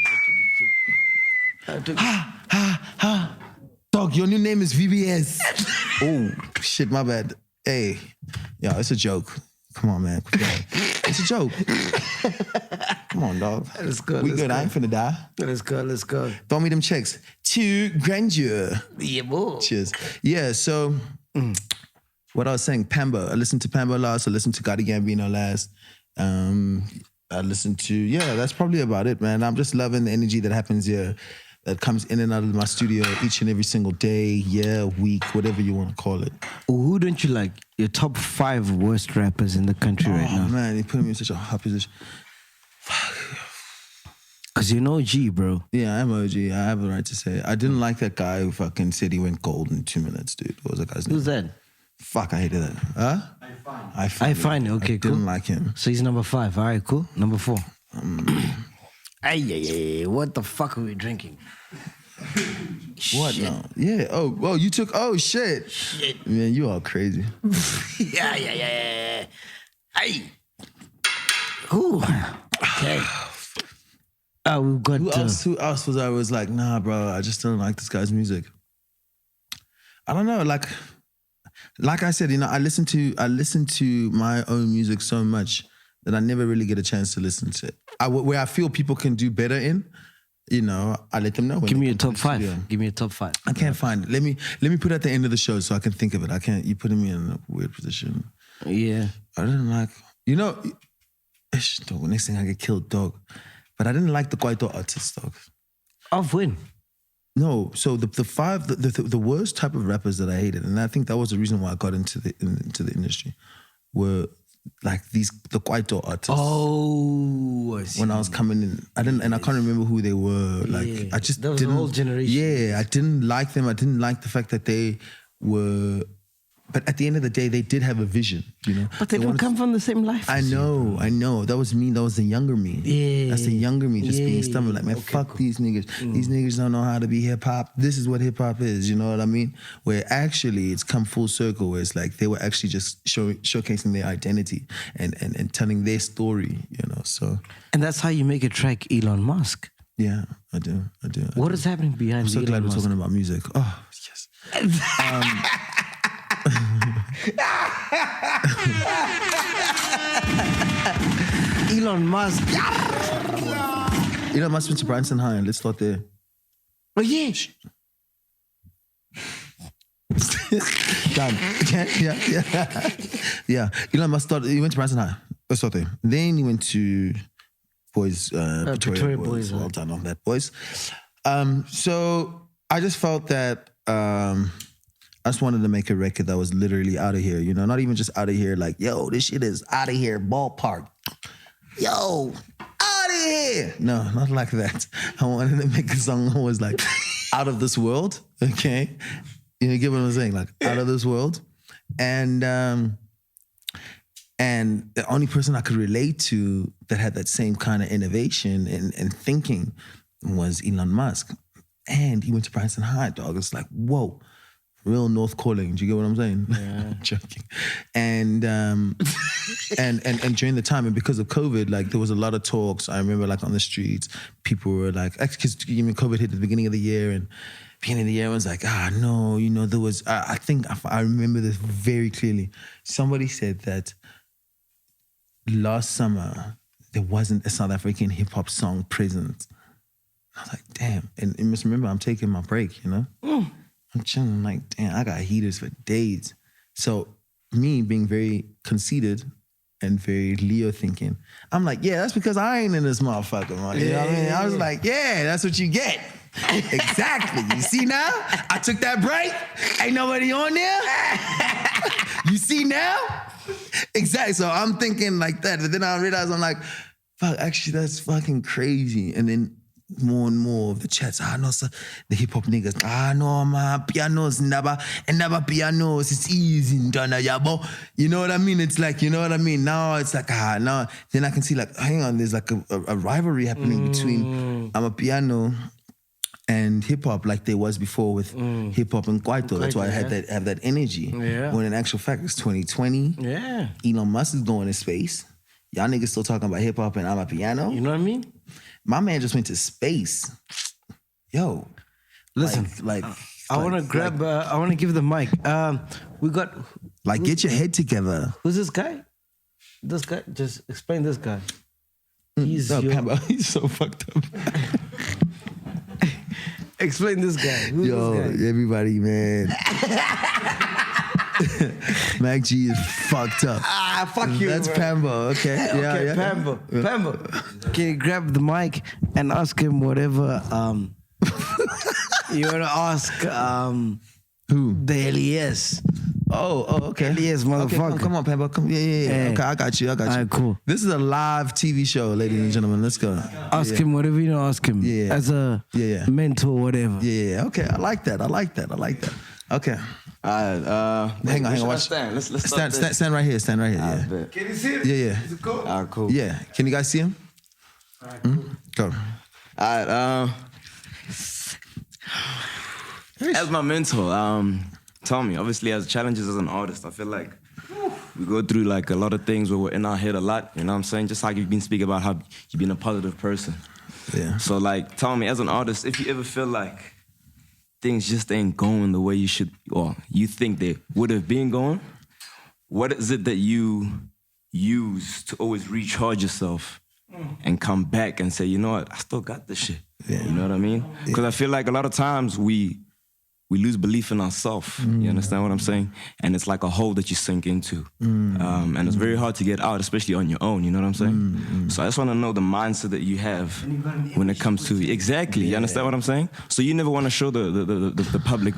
Dog, your new name is VBS. Oh, shit, my bad. Hey, yeah, it's a joke. Come on, man. It's a joke. Come on, dog. Let's go. We good. I ain't finna die. Let's go. Throw me them checks. To grandeur. Yeah, boy. Cheers. Yeah, so what I was saying, Pambo. I listened to Pambo last. I listened to Gotti Gambino last. I listened to, that's probably about it, man. I'm just loving the energy that happens here, that comes in and out of my studio each and every single day, week, whatever you want to call it. Who don't you like? Your top 5 worst rappers in the country right now? Oh, man, they put me in such a hot position. Because you're an OG, bro. Yeah, I'm OG. I have a right to say it. I didn't like that guy who fucking said he went gold in 2 minutes, dude. What was that guy's name? Who's that? Fuck, I hated that. Huh? I find it. Okay, I cool. didn't like him. So he's number 5. All right, cool. Number 4. Ay, what the fuck are we drinking? What now? Yeah. Oh, you took. Oh shit. Man, you all crazy. Yeah. Hey. Ooh. Okay. We've got. Who else was I was like, nah, bro, I just don't like this guy's music. I don't know, like I said, I listen to my own music so much that I never really get a chance to listen to it. Where I feel people can do better in, I let them know. Give me a top 5. Give me a top 5. I can't find it. Let me put it at the end of the show so I can think of it. I can't. You putting me in a weird position. Yeah. I didn't like. Dog, next thing I get killed, dog. But I didn't like the Kwaito artists, dog. Of when? No, so the worst type of rappers that I hated, and I think that was the reason why I got into the industry, were like the Kwaito artists. Oh, I see. When I was coming in, I can't remember who they were. Like I just that was didn't. A whole generation. Yeah, I didn't like them. I didn't like the fact that they were. But at the end of the day, they did have a vision, But they don't come from the same life. I know. That was me. That was the younger me. Yeah. That's the younger me just being stubborn. Like, man, fuck these niggas. These niggas don't know how to be hip hop. This is what hip hop is. You know what I mean? Where actually it's come full circle where it's like they were actually just showcasing their identity and telling their story, so. And that's how you make a track, Elon Musk. Yeah, I do. What is happening behind I'm so glad we're talking about music. Oh, yes. Elon Musk. Elon Musk went to Branson High, and let's start there. Oh, yeah. Done. Yeah. Elon Musk he went to Branson High. Let's start there. Then he went to Pretoria Boys. Well done on that, boys. So I just felt that I just wanted to make a record that was literally out of here, not even just out of here like, yo, this shit is out of here, ballpark. Yo, out of here. No, not like that. I wanted to make a song that was like out of this world, okay? You get what I'm saying? Like out of this world. And the only person I could relate to that had that same kind of innovation and thinking was Elon Musk. And he went to Branson High, dog. It's like, whoa. Real North calling. Do you get what I'm saying? Yeah. Joking. And during the time, and because of COVID, like there was a lot of talks. I remember like on the streets, people were like, because COVID hit at the beginning of the year, and beginning of the year, everyone's like, no, there was, I think I remember this very clearly. Somebody said that last summer, there wasn't a South African hip hop song present. I was like, damn. And you must remember, I'm taking my break, I'm chilling, like, damn, I got heaters for days. So me being very conceited and very Leo thinking, I'm like, yeah, that's because I ain't in this motherfucker, man. You know what I mean? I was like, yeah, that's what you get. Exactly. You see now? I took that break. Ain't nobody on there. You see now? Exactly. So I'm thinking like that. But then I realized, I'm like, fuck, actually, that's fucking crazy. And then more and more of the chats, no, sir, the hip hop niggas, no, man, pianos, never pianos, it's easy, yabo. You know what I mean? It's like, you know what I mean? Now it's like, now, then I can see like, hang on, there's like a rivalry happening between piano and hip hop, like there was before with hip hop and Kwaito. That's why I had have that energy. Yeah. When in actual fact, it's 2020. Yeah. Elon Musk is going to space. Y'all niggas still talking about hip hop and I'm a piano. You know what I mean? My man just went to space. Yo. Listen, I want to grab, I want to give the mic. We got... Like, get your head together. Who's this guy? This guy? Just explain this guy. He's so fucked up. Explain this guy. Who's this guy? Everybody, man. MacG is fucked up. Fuck you. That's bro. Pambo, okay. Yeah. Pambo. Can you grab the mic and ask him whatever you want to ask who? The L.E.S. Oh, okay. L.E.S, motherfucker. Okay, come on, Pambo. Come. Yeah. Okay, I got you. All right, cool. This is a live TV show, ladies and gentlemen. Let's go. Ask him whatever you know, ask him. Yeah. As a mentor, whatever. Yeah, okay. I like that. Okay. Hang on. Watch. Stand right here. Yeah. Can you see it? Yeah. Is it cool? All right, cool. Yeah. Can you guys see him? All right, cool. Go. All right. As my mentor, tell me, obviously as challenges as an artist, I feel like we go through like a lot of things where we're in our head a lot, you know what I'm saying? Just like you've been speaking about how you've been a positive person. Yeah. So like, tell me, as an artist, if you ever feel like things just ain't going the way you should, or you think they would have been going, what is it that you use to always recharge yourself and come back and say, you know what, I still got this shit. Yeah. You know what I mean? Because I feel like a lot of times we lose belief in ourselves. You understand what I'm saying? And it's like a hole that you sink into. And it's very hard to get out, especially on your own, you know what I'm saying? So I just want to know the mindset that you have when it comes to, exactly, you understand what I'm saying? So you never want to show the public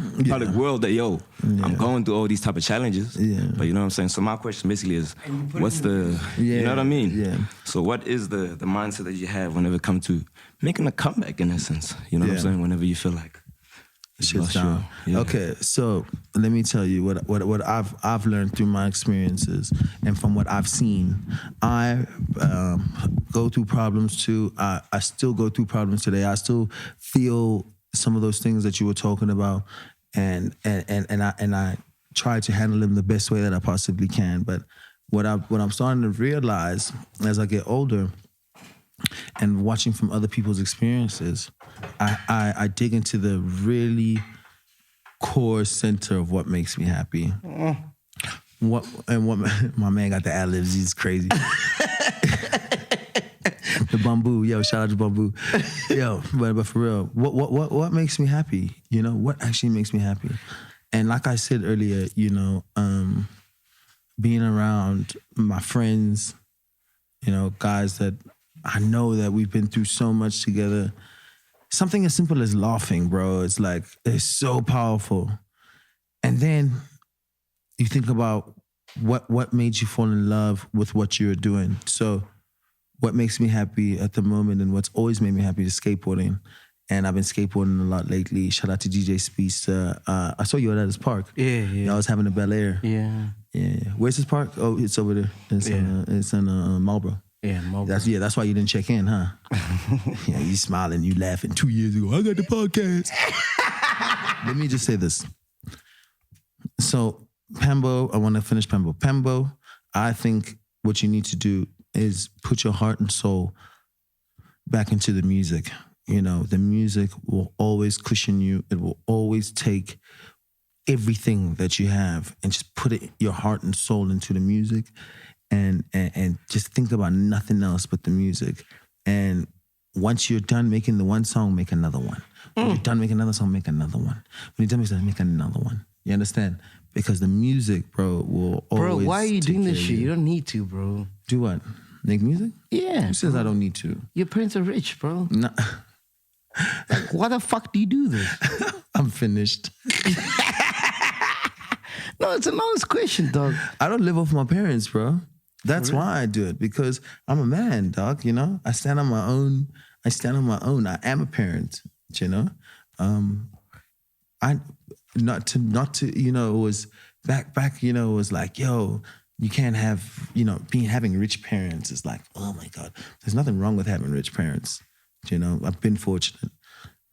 world that, yo, I'm going through all these type of challenges. But you know what I'm saying? So my question basically is, what's the, you know what I mean? Yeah. So what is the mindset that you have whenever it comes to making a comeback in a sense? You know what I'm saying? Whenever you feel like, shit's down. Yeah. Okay, so let me tell you what I've learned through my experiences and from what I've seen. I go through problems too. I still go through problems today. I still feel some of those things that you were talking about, and I try to handle them the best way that I possibly can. But what I'm starting to realize as I get older, and watching from other people's experiences, I dig into the really core center of what makes me happy. What my man got the ad-libs, he's crazy. The bamboo, yo, shout out to bamboo. Yo, but for real, what makes me happy? You know, what actually makes me happy? And like I said earlier, you know, being around my friends, you know, guys that I know that we've been through so much together. Something as simple as laughing, bro. It's like, it's so powerful. And then you think about what made you fall in love with what you're doing. So what makes me happy at the moment and what's always made me happy is skateboarding. And I've been skateboarding a lot lately. Shout out to DJ Speedster. I saw you at his park. Yeah. I was having a Bel Air. Yeah. Where's his park? Oh, it's over there. It's in Marlboro. Yeah, Marlboro. That's why you didn't check in, huh? Yeah, you smiling, you laughing 2 years ago. I got the podcast. Let me just say this. So, Pembo, I want to finish Pembo. Pembo, I think what you need to do is put your heart and soul back into the music. You know, the music will always cushion you. It will always take everything that you have and just put your heart and soul into the music. And just think about nothing else but the music. And once you're done making the one song, make another one. When you're done making another song, make another one. When you're done making another, make another one. You understand? Because the music, bro, will always. Bro, why are you doing this shit? You don't need to, bro. Do what? Make music? Yeah. Who says I don't need to? Your parents are rich, bro. No. Like, why the fuck do you do this? I'm finished. No, it's an honest question, dog. I don't live off my parents, bro. That's why I do it, because I'm a man, dog, you know? I stand on my own. I am a parent, you know? Not to, you know, it was back, you know, it was like, yo, you can't have, you know, having rich parents is like, oh my God. There's nothing wrong with having rich parents, you know? I've been fortunate,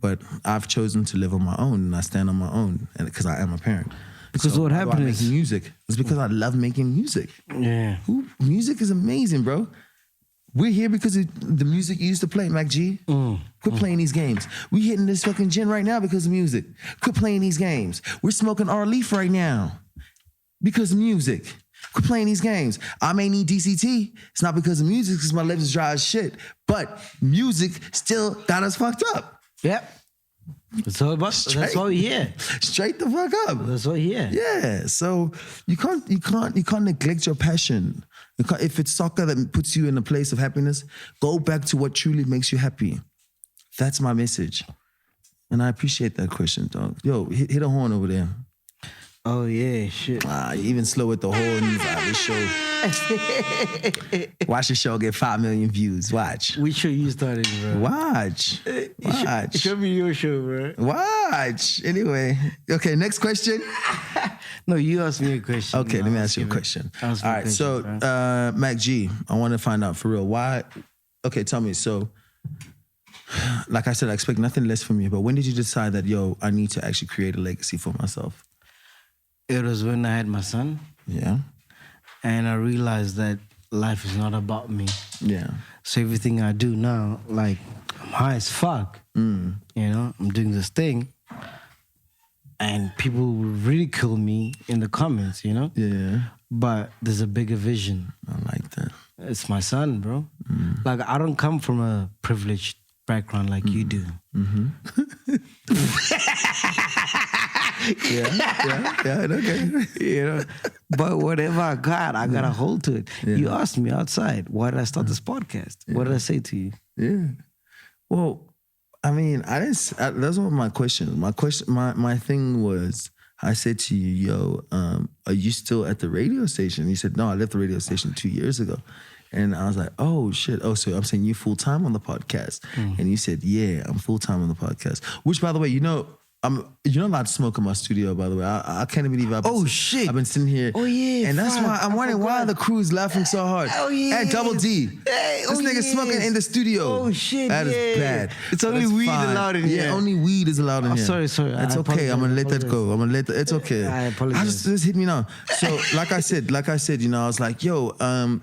but I've chosen to live on my own and I stand on my own because I am a parent. Because so what happened is making music. It's because I love making music. Yeah. Music is amazing, bro. We're here because of the music you used to play, MacG. Quit playing these games. We hitting this fucking gin right now because of music. Quit playing these games. We're smoking R-Leaf right now because of music. Quit playing these games. I may need DCT. It's not because of music, because my lips is dry as shit. But music still got us fucked up. Yep. That's all we hear. Straight the fuck up. That's all we hear. Yeah. So you can't neglect your passion. If it's soccer that puts you in a place of happiness, go back to what truly makes you happy. That's my message. And I appreciate that question, dog. Yo, hit a horn over there. Oh yeah, shit. You even slow with the horns. This show. Watch the show get 5 million views. Watch. Which show you started, bro? Watch. Show me your show, bro. Watch. Anyway. Okay, next question. No, you asked me a question. Okay, let me ask you a question. All right, so MacG, I want to find out for real. Why? Okay, tell me. So like I said, I expect nothing less from you. But when did you decide that, yo, I need to actually create a legacy for myself? It was when I had my son. Yeah. And I realized that life is not about me. Yeah. So everything I do now, like, I'm high as fuck. You know, I'm doing this thing. And people will ridicule me in the comments, you know? Yeah. But there's a bigger vision. I like that. It's my son, bro. Like, I don't come from a privileged background like you do. Yeah, okay. You know, but whatever I got a hold to it. Yeah. You asked me outside, why did I start this podcast? What did I say to you? Yeah. Well, I mean, that's not my question. My thing was, I said to you, yo, are you still at the radio station? You said, no, I left the radio station 2 years ago. And I was like, oh, shit. Oh, so I'm saying you full-time on the podcast. And you said, yeah, I'm full-time on the podcast. Which, by the way, you're not allowed to smoke in my studio, by the way. I can't believe I've been sitting here. Oh, yeah. And that's why I'm wondering why the crew's laughing so hard. Oh, yeah. And Double D. Hey, This nigga smoking in the studio. Oh, shit, That is bad. It's But only weed fine. allowed in here. Yeah, only weed is allowed in here. Sorry. It's I okay. I'm gonna let that go. apologize. It's okay. I apologize. Just hit me now. So, like I said, you know, I was like, yo,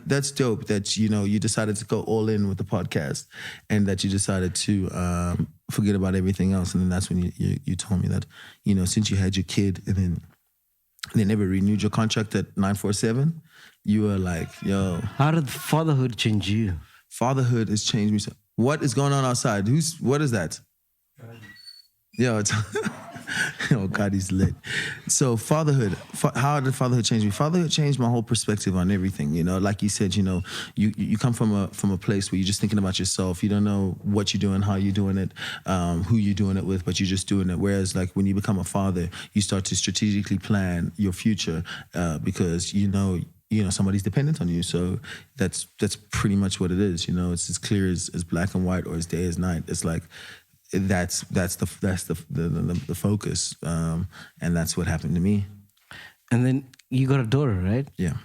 that's dope that, you know, you decided to go all in with the podcast and that you decided to forget about everything else. And then that's when you told me that, you know, since you had your kid and then they never renewed your contract at 947, you were like, yo. How did fatherhood change you? Fatherhood has changed me. What is going on outside? What is that? Yo, it's oh God, he's lit. So fatherhood, how did fatherhood change me? Fatherhood changed my whole perspective on everything. You know, like you said, you know, you come from a place where you're just thinking about yourself. You don't know what you're doing, how you're doing it, who you're doing it with, but you're just doing it. Whereas, like when you become a father, you start to strategically plan your future because you know somebody's dependent on you. So that's pretty much what it is. You know, it's as clear as black and white or as day as night. It's like. That's the focus, and that's what happened to me. And then you got a daughter, right? Yeah.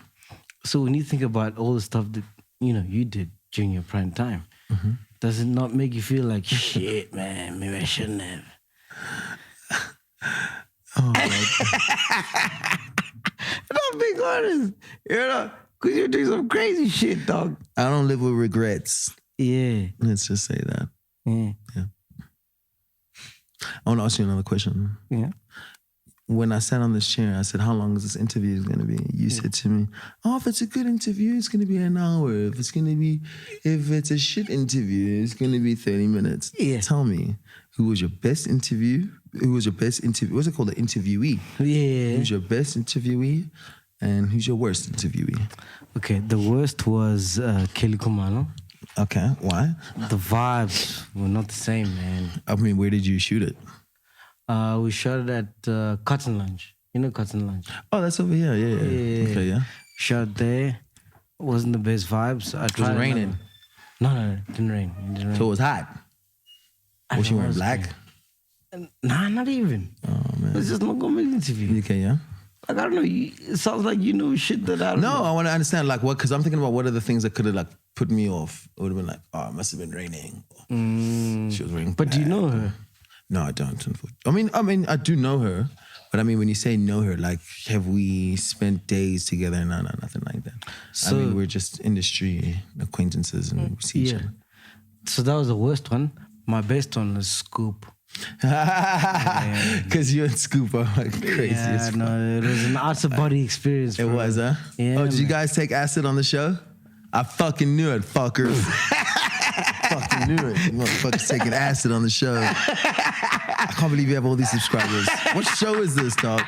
So when you think about all the stuff that you did during your prime time, does it not make you feel like shit, man? Maybe I shouldn't have. Oh, I'm being honest, because you're doing some crazy shit, dog. I don't live with regrets. Yeah. Let's just say that. Yeah. I want to ask you another question. Yeah. When I sat on this chair, I said, how long is this interview going to be? You said to me, oh, if it's a good interview, it's going to be an hour. If it's a shit interview, it's going to be 30 minutes. Yeah. Tell me, who was your best interview? What's it called? The interviewee. Yeah. Who's your best interviewee? And who's your worst interviewee? Okay, the worst was Kelly Kumano. Okay, why? The vibes were not the same, man. I mean, where did you shoot it? We shot it at Cotton Lunch. You know Cotton Lunch? Oh, that's over here. Yeah. Okay, yeah. Shot there. Wasn't the best vibes. I tried. Was it raining? No, it didn't rain. So it was hot? Was she wearing black? Nah, not even. Oh, man. It's just not going to be an interview. Okay, yeah. Like, I don't know. It sounds like you know shit that I don't know. No, I want to understand, like, what, because I'm thinking about what are the things that could have, like, put me off. It would have been like, oh, it must have been raining. She was wearing But black. do you know her? No, I don't. I mean, I do know her. But I mean, when you say know her, like, have we spent days together? No, nothing like that. So, I mean, we're just industry acquaintancers and we see each other. So that was the worst one. My best one was Scoop. Because you and Scoop are like crazy as fuck. No, it was an out-of-body experience. It was, huh? Yeah. Oh, did you guys take acid on the show? I fucking knew it, fuckers. Fucking knew it. You motherfuckers taking acid on the show. I can't believe you have all these subscribers. What show is this, dog?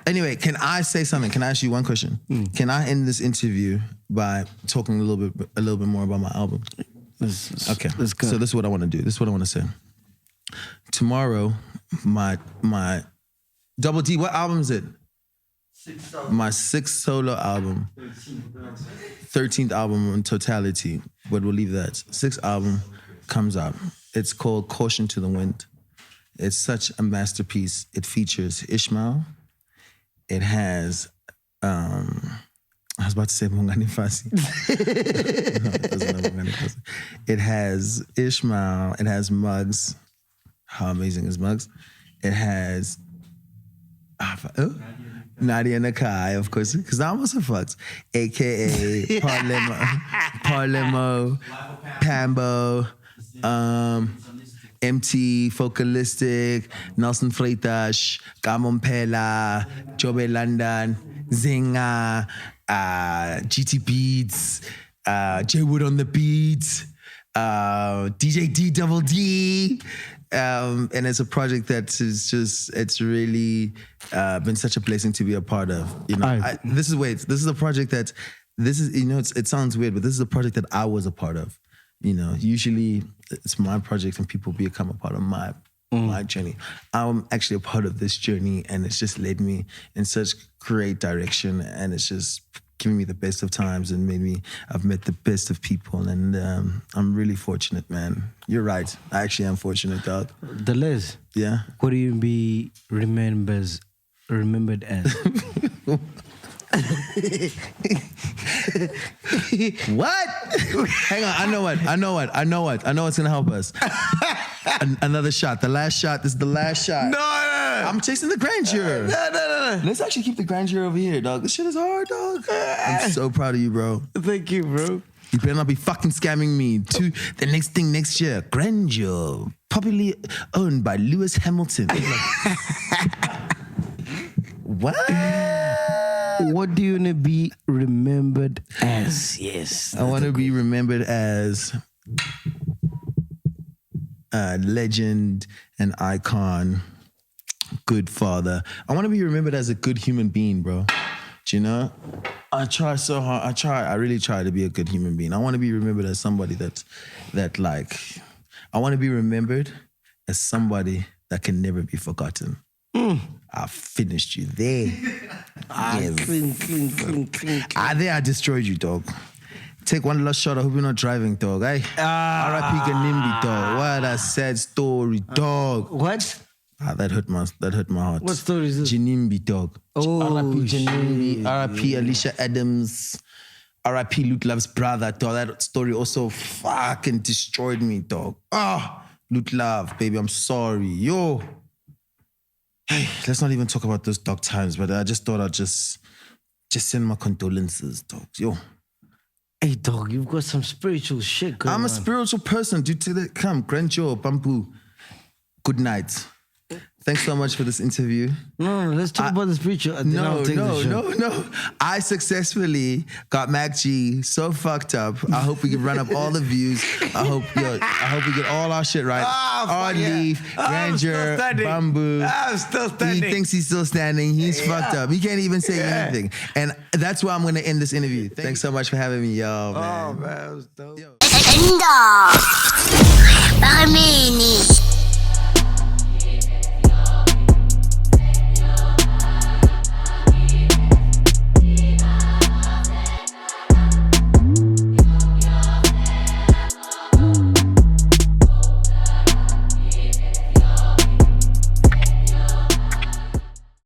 Anyway, can I say something? Can I ask you one question? Can I end this interview by talking a little bit more about my album? Okay. Let's go. So this is what I want to do. This is what I want to say. Tomorrow, my Double D, what album is it? My 6th solo album. 13th album in totality, but we'll leave that. 6th album comes out. It's called Caution to the Wind. It's such a masterpiece. It features Ishmael. It has, how was about to say Bongani Fassie. No, it doesn't have Bongani Fassie. It has Ishmael. It has MacG. How amazing is MacG? It has Nadia Nakai, of course, because I almost fucked. AKA Parlemo, Pambo, MT, Focalistic, Nelson Freitas, Kamon Pela, Jobe London, Zinga, GT Beats, J Wood on the Beats, DJ D Double D. And it's a project that is just, it's really been such a blessing to be a part of. You know, this is a project that, it sounds weird, but this is a project that I was a part of. You know, usually it's my project and people become a part of my journey. I'm actually a part of this journey, and it's just led me in such great direction, and it's just given me the best of times and I've met the best of people, and I'm really fortunate, man. You're right. I actually am fortunate, dog. The Les. Yeah. What do you be remembered as? What? Hang on, I know what's gonna help us. Another shot. The last shot. This is the last shot. No. I'm chasing the grandeur. No. Let's actually keep the grandeur over here, dog. This shit is hard, dog. I'm so proud of you, bro. Thank you, bro. You better not be fucking scamming me. To the next thing next year. Grandeur. Popularly owned by Lewis Hamilton. What? What do you want to be remembered as? Yes. I want to be remembered as a legend, an icon, good father. I want to be remembered as a good human being, bro. Do you know? I try so hard. I really try to be a good human being. I want to be remembered as somebody I want to be remembered as somebody that can never be forgotten. I finished you there. Clean. There I destroyed you, dog. Take one last shot. I hope you're not driving, dog. R.I.P. Ganimbi, dog. What a sad story, dog. What? That hurt my heart. What story is this? Ganimbi, dog. Oh, R.I.P. Ganimbi. R.I.P. Alicia Adams. R.I.P. Lute Love's brother, dog. That story also fucking destroyed me, dog. Lute Love, baby, I'm sorry. Yo. Hey, let's not even talk about those dark times, but I just thought I'd just send my condolences, dog. Yo. Hey, dog, you've got some spiritual shit going on. I'm a spiritual person, dude. Come, grandeur, bamboo. Good night. Thanks so much for this interview. No, let's talk about the spiritual. No. I successfully got MacG so fucked up. I hope we can run up all the views. I hope we get all our shit right. Leaf, grandeur, bamboo. I'm still standing. He thinks he's still standing. He's fucked up. He can't even say anything. And that's why I'm going to end this interview. Thanks so much for having me, y'all, man. Oh, man, that was dope. Enda. Paramini.